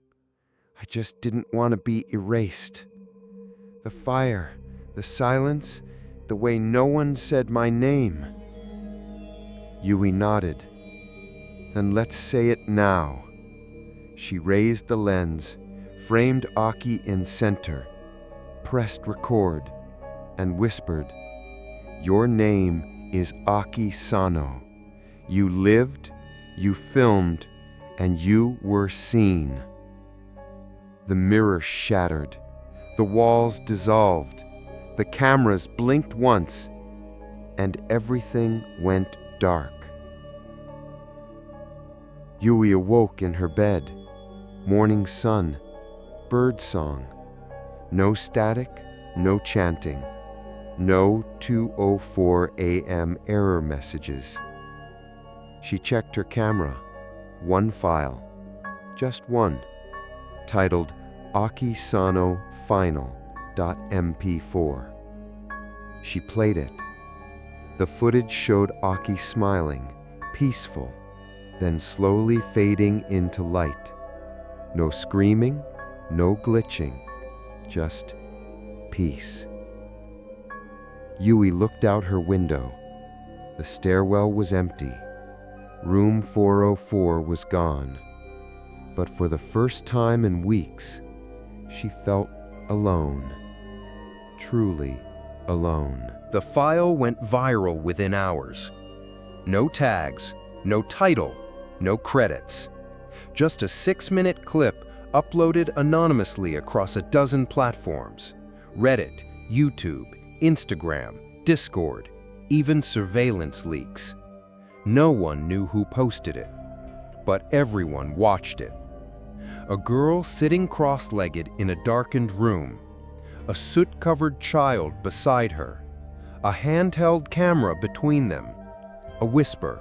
I just didn't want to be erased. The fire, the silence, the way no one said my name. Yui nodded. Then let's say it now. She raised the lens, framed Aki in center, pressed record, and whispered, "Your name is Aki Sano. You lived, you filmed, and you were seen." The mirror shattered, the walls dissolved, the cameras blinked once, and everything went dark. Yui awoke in her bed. Morning sun, bird song. No static, no chanting. No 2:04 a.m. error messages. She checked her camera. One file, just one, titled Aki Sano Final.mp4. She played it. The footage showed Aki smiling, peaceful, then slowly fading into light. No screaming, no glitching, just peace. Yui looked out her window. The stairwell was empty. Room 404 was gone. But for the first time in weeks, she felt alone. Truly alone. The file went viral within hours. No tags, no title, no credits. Just a 6-minute clip uploaded anonymously across a dozen platforms. Reddit, YouTube, Instagram, Discord, even surveillance leaks. No one knew who posted it, but everyone watched it. A girl sitting cross-legged in a darkened room, a soot-covered child beside her, a handheld camera between them, a whisper,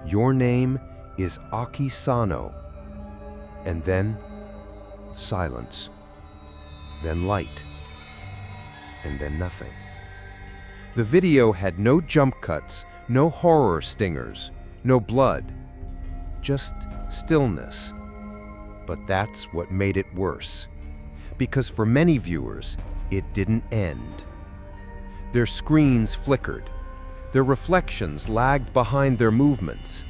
"Your name is Aki Sano." And then silence, then light, and then nothing. The video had no jump cuts, no horror stingers, no blood, just stillness. But that's what made it worse, because for many viewers, it didn't end. Their screens flickered, their reflections lagged behind their movements,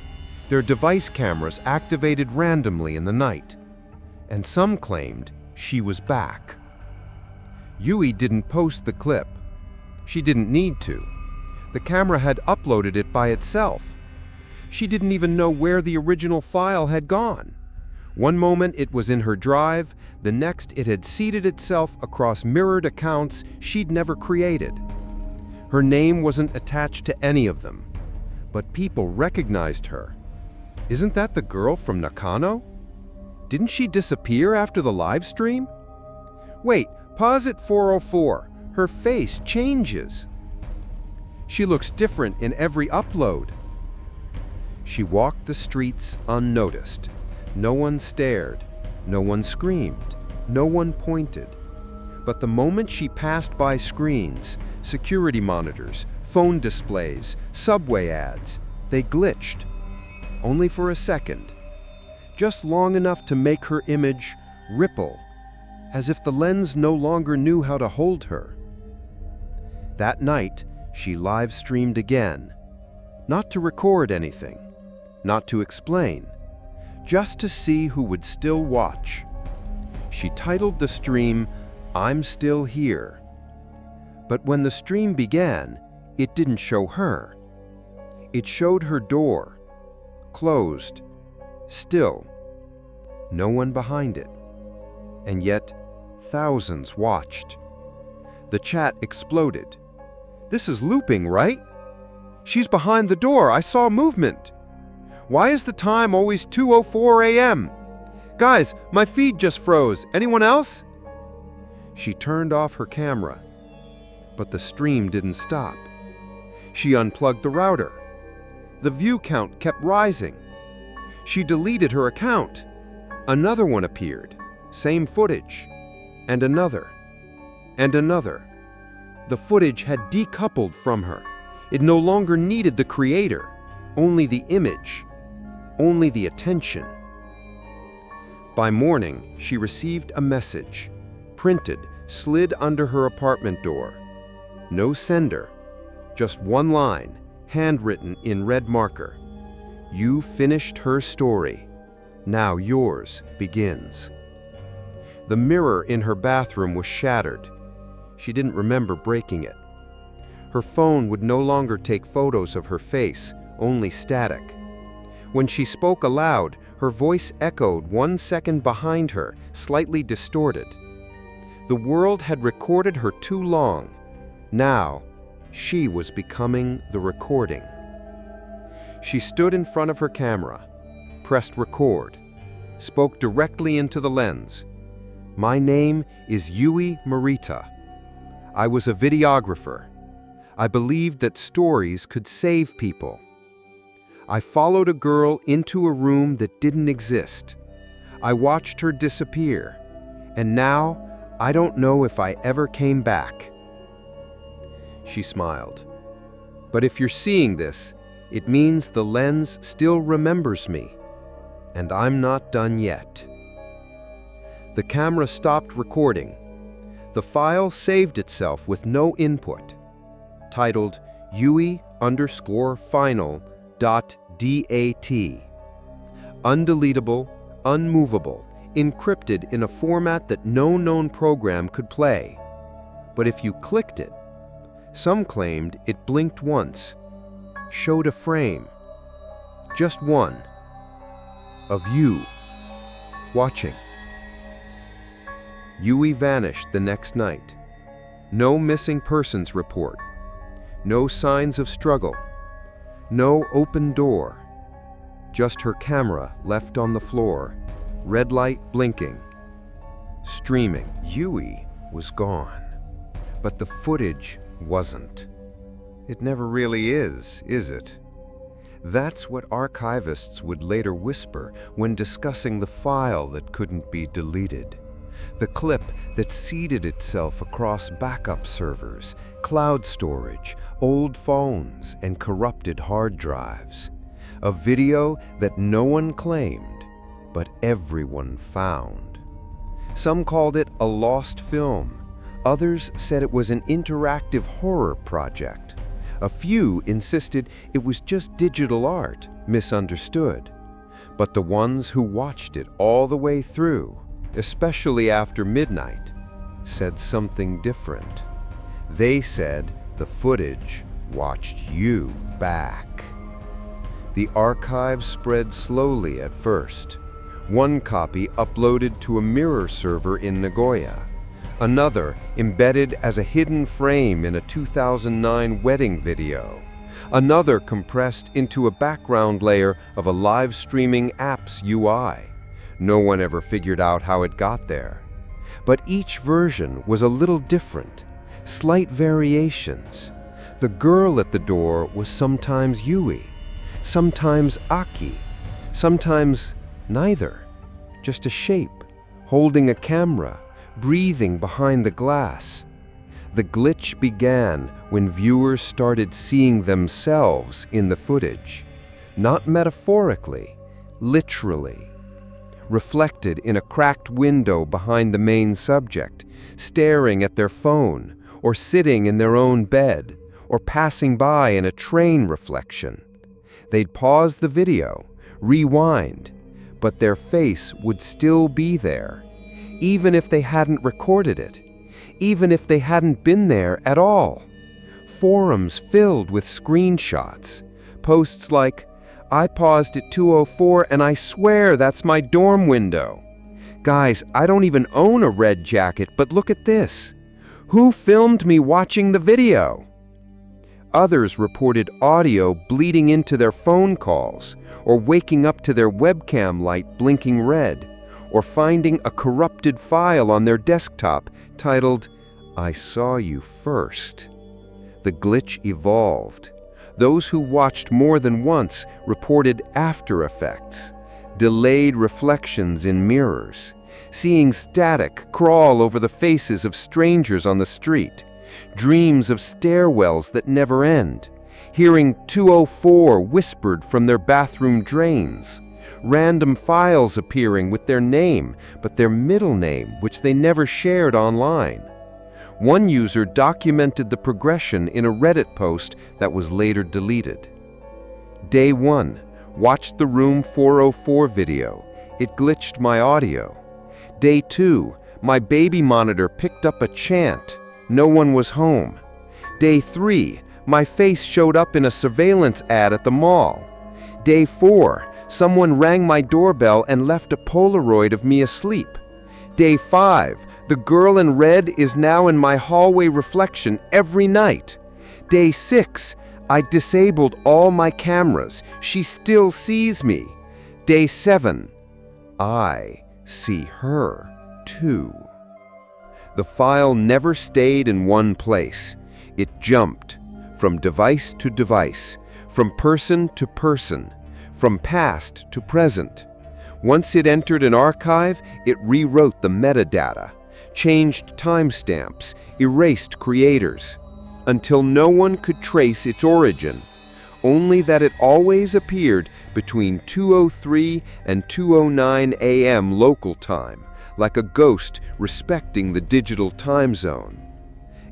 their device cameras activated randomly in the night, and some claimed she was back. Yui didn't post the clip. She didn't need to. The camera had uploaded it by itself. She didn't even know where the original file had gone. One moment it was in her drive, the next it had seeded itself across mirrored accounts she'd never created. Her name wasn't attached to any of them, but people recognized her. Isn't that the girl from Nakano? Didn't she disappear after the live stream? Wait, pause at 404. Her face changes. She looks different in every upload. She walked the streets unnoticed, No one stared, no one screamed, no one pointed. But the moment she passed by screens, security monitors, phone displays, subway ads, they glitched. Only for a second. Just long enough to make her image ripple, as if the lens no longer knew how to hold her. That night, she live-streamed again. Not to record anything, not to explain, just to see who would still watch. She titled the stream, "I'm Still Here." But when the stream began, it didn't show her. It showed her door, closed, still, no one behind it. And yet, thousands watched. The chat exploded. "This is looping, right? She's behind the door, I saw movement. Why is the time always 2:04 a.m.? Guys, my feed just froze. Anyone else?" She turned off her camera, but the stream didn't stop. She unplugged the router. The view count kept rising. She deleted her account. Another one appeared, same footage, and another, and another. The footage had decoupled from her. It no longer needed the creator, only the image, only the attention. By morning, she received a message, printed, slid under her apartment door. No sender, just one line, handwritten in red marker. "You finished her story. Now yours begins." The mirror in her bathroom was shattered. She didn't remember breaking it. Her phone would no longer take photos of her face, only static. When she spoke aloud, her voice echoed 1 second behind her, slightly distorted. The world had recorded her too long. Now, she was becoming the recording. She stood in front of her camera, pressed record, spoke directly into the lens. "My name is Yui Morita. I was a videographer. I believed that stories could save people. I followed a girl into a room that didn't exist. I watched her disappear, and now I don't know if I ever came back." She smiled. "But if you're seeing this, it means the lens still remembers me, and I'm not done yet." The camera stopped recording. The file saved itself with no input, titled Yui_final.dat. Undeletable, unmovable, encrypted in a format that no known program could play. But if you clicked it, some claimed it blinked once, showed a frame, just one, of you, watching. Yui vanished the next night. No missing persons report. No signs of struggle. No open door. Just her camera left on the floor, red light blinking, streaming. Yui was gone, but the footage wasn't. It never really is it? That's what archivists would later whisper when discussing the file that couldn't be deleted. The clip that seeded itself across backup servers, cloud storage, old phones, and corrupted hard drives. A video that no one claimed, but everyone found. Some called it a lost film. Others said it was an interactive horror project. A few insisted it was just digital art, misunderstood. But the ones who watched it all the way through, especially after midnight, said something different. They said the footage watched you back. The archive spread slowly at first. One copy uploaded to a mirror server in Nagoya. Another embedded as a hidden frame in a 2009 wedding video. Another compressed into a background layer of a live streaming app's UI. No one ever figured out how it got there. But each version was a little different, slight variations. The girl at the door was sometimes Yui, sometimes Aki, sometimes Neither. Just a shape, holding a camera, breathing behind the glass. The glitch began when viewers started seeing themselves in the footage. Not metaphorically, literally. Reflected in a cracked window behind the main subject, staring at their phone, or sitting in their own bed, or passing by in a train reflection. They'd pause the video, rewind, but their face would still be there, even if they hadn't recorded it, even if they hadn't been there at all. Forums filled with screenshots, posts like, "I paused at 2:04 and I swear that's my dorm window. Guys, I don't even own a red jacket, but look at this. Who filmed me watching the video?" Others reported audio bleeding into their phone calls, or waking up to their webcam light blinking red, or finding a corrupted file on their desktop titled, "I saw you first." The glitch evolved. Those who watched more than once reported after effects, delayed reflections in mirrors, seeing static crawl over the faces of strangers on the street, dreams of stairwells that never end, hearing 204 whispered from their bathroom drains, random files appearing with their name, but their middle name, which they never shared online. One user documented the progression in a Reddit post that was later deleted. Day 1, watched the Room 404 video. It glitched my audio. Day 2, my baby monitor picked up a chant. No one was home. Day 3, my face showed up in a surveillance ad at the mall. Day 4, someone rang my doorbell and left a Polaroid of me asleep. Day 5, the girl in red is now in my hallway reflection every night. Day 6, I disabled all my cameras. She still sees me. Day 7, I see her too. The file never stayed in one place. It jumped from device to device, from person to person, from past to present. Once it entered an archive, it rewrote the metadata, changed timestamps, erased creators, until no one could trace its origin, only that it always appeared between 2:03 and 2:09 a.m. local time, like a ghost respecting the digital time zone.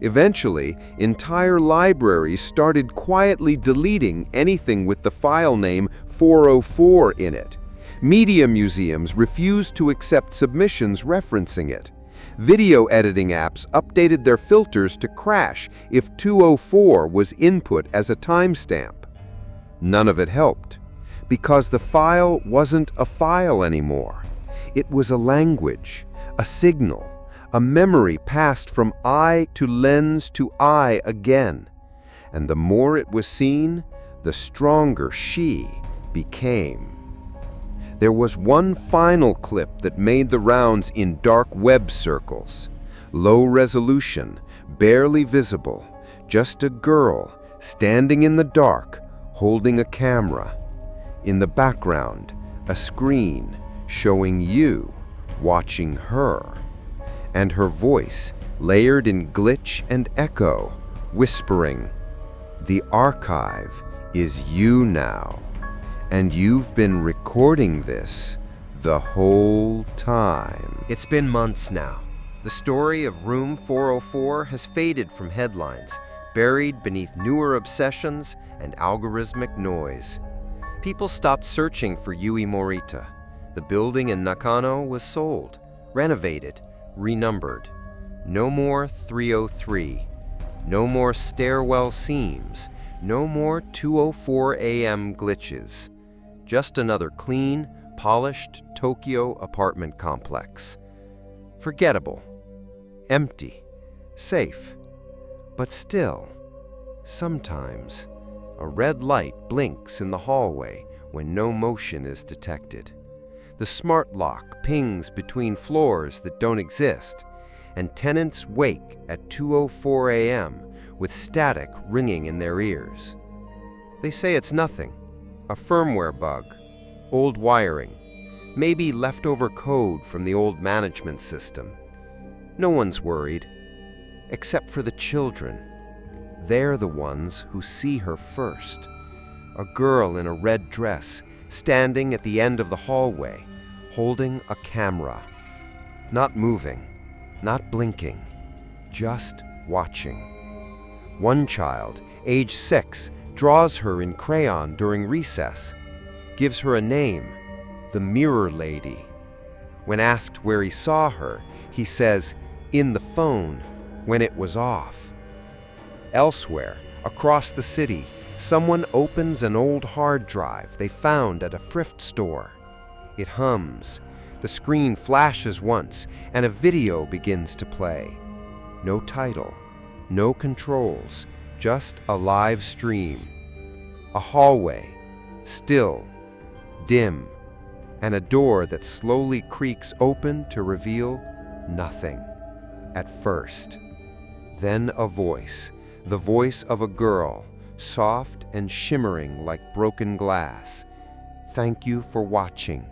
Eventually, entire libraries started quietly deleting anything with the file name 404 in it. Media museums refused to accept submissions referencing it. Video editing apps updated their filters to crash if 2:04 was input as a timestamp. None of it helped, because the file wasn't a file anymore. It was a language, a signal, a memory passed from eye to lens to eye again. And the more it was seen, the stronger she became. There was one final clip that made the rounds in dark web circles. Low resolution, barely visible, just a girl standing in the dark, holding a camera. In the background, a screen showing you watching her, and her voice layered in glitch and echo, whispering, "The archive is you now, and you've been recording this the whole time." It's been months now. The story of Room 404 has faded from headlines, buried beneath newer obsessions and algorithmic noise. People stopped searching for Yui Morita. The building in Nakano was sold, renovated, renumbered. No more 303. No more stairwell seams. No more 2:04 a.m. glitches. Just another clean, polished Tokyo apartment complex. Forgettable. Empty. Safe. But still, sometimes, a red light blinks in the hallway when no motion is detected. The smart lock pings between floors that don't exist, and tenants wake at 2:04 a.m. with static ringing in their ears. They say it's nothing, a firmware bug, old wiring, Maybe leftover code from the old management system. No one's worried, except for the children. They're the ones who see her first. A girl in a red dress, standing at the end of the hallway, holding a camera. Not moving, not blinking, just watching. One child, age 6, draws her in crayon during recess, gives her a name, the Mirror Lady. When asked where he saw her, he says, in the phone, when it was off. Elsewhere, across the city, someone opens an old hard drive they found at a thrift store. It hums, the screen flashes once, and a video begins to play. No title, no controls, just a live stream. A hallway, still, dim, and a door that slowly creaks open to reveal nothing. At first. Then a voice, the voice of a girl, soft and shimmering like broken glass. Thank you for watching.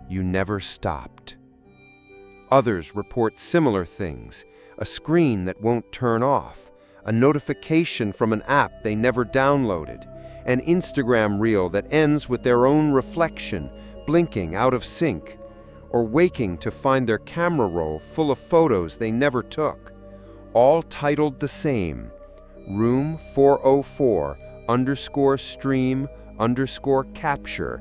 You never stopped. Others report similar things, a screen that won't turn off, a notification from an app they never downloaded, an Instagram reel that ends with their own reflection, blinking out of sync, or waking to find their camera roll full of photos they never took, all titled the same, room 404 _stream _capture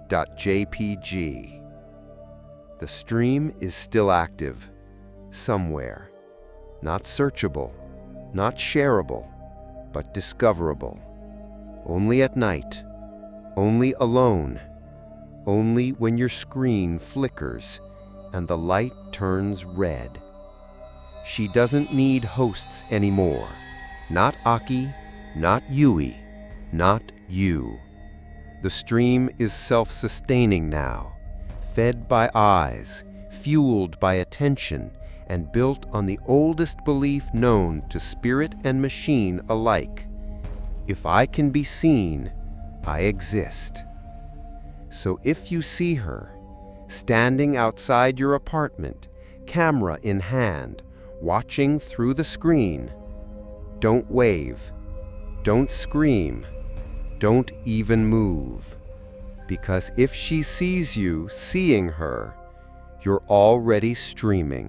_date.jpg. The stream is still active, somewhere. Not searchable, not shareable, but discoverable. Only at night, only alone, only when your screen flickers and the light turns red. She doesn't need hosts anymore. Not Aki, not Yui, not you. The stream is self-sustaining now, fed by eyes, fueled by attention, and built on the oldest belief known to spirit and machine alike. If I can be seen, I exist. So if you see her, standing outside your apartment, camera in hand, watching through the screen, don't wave, don't scream, don't even move. Because if she sees you seeing her, you're already streaming.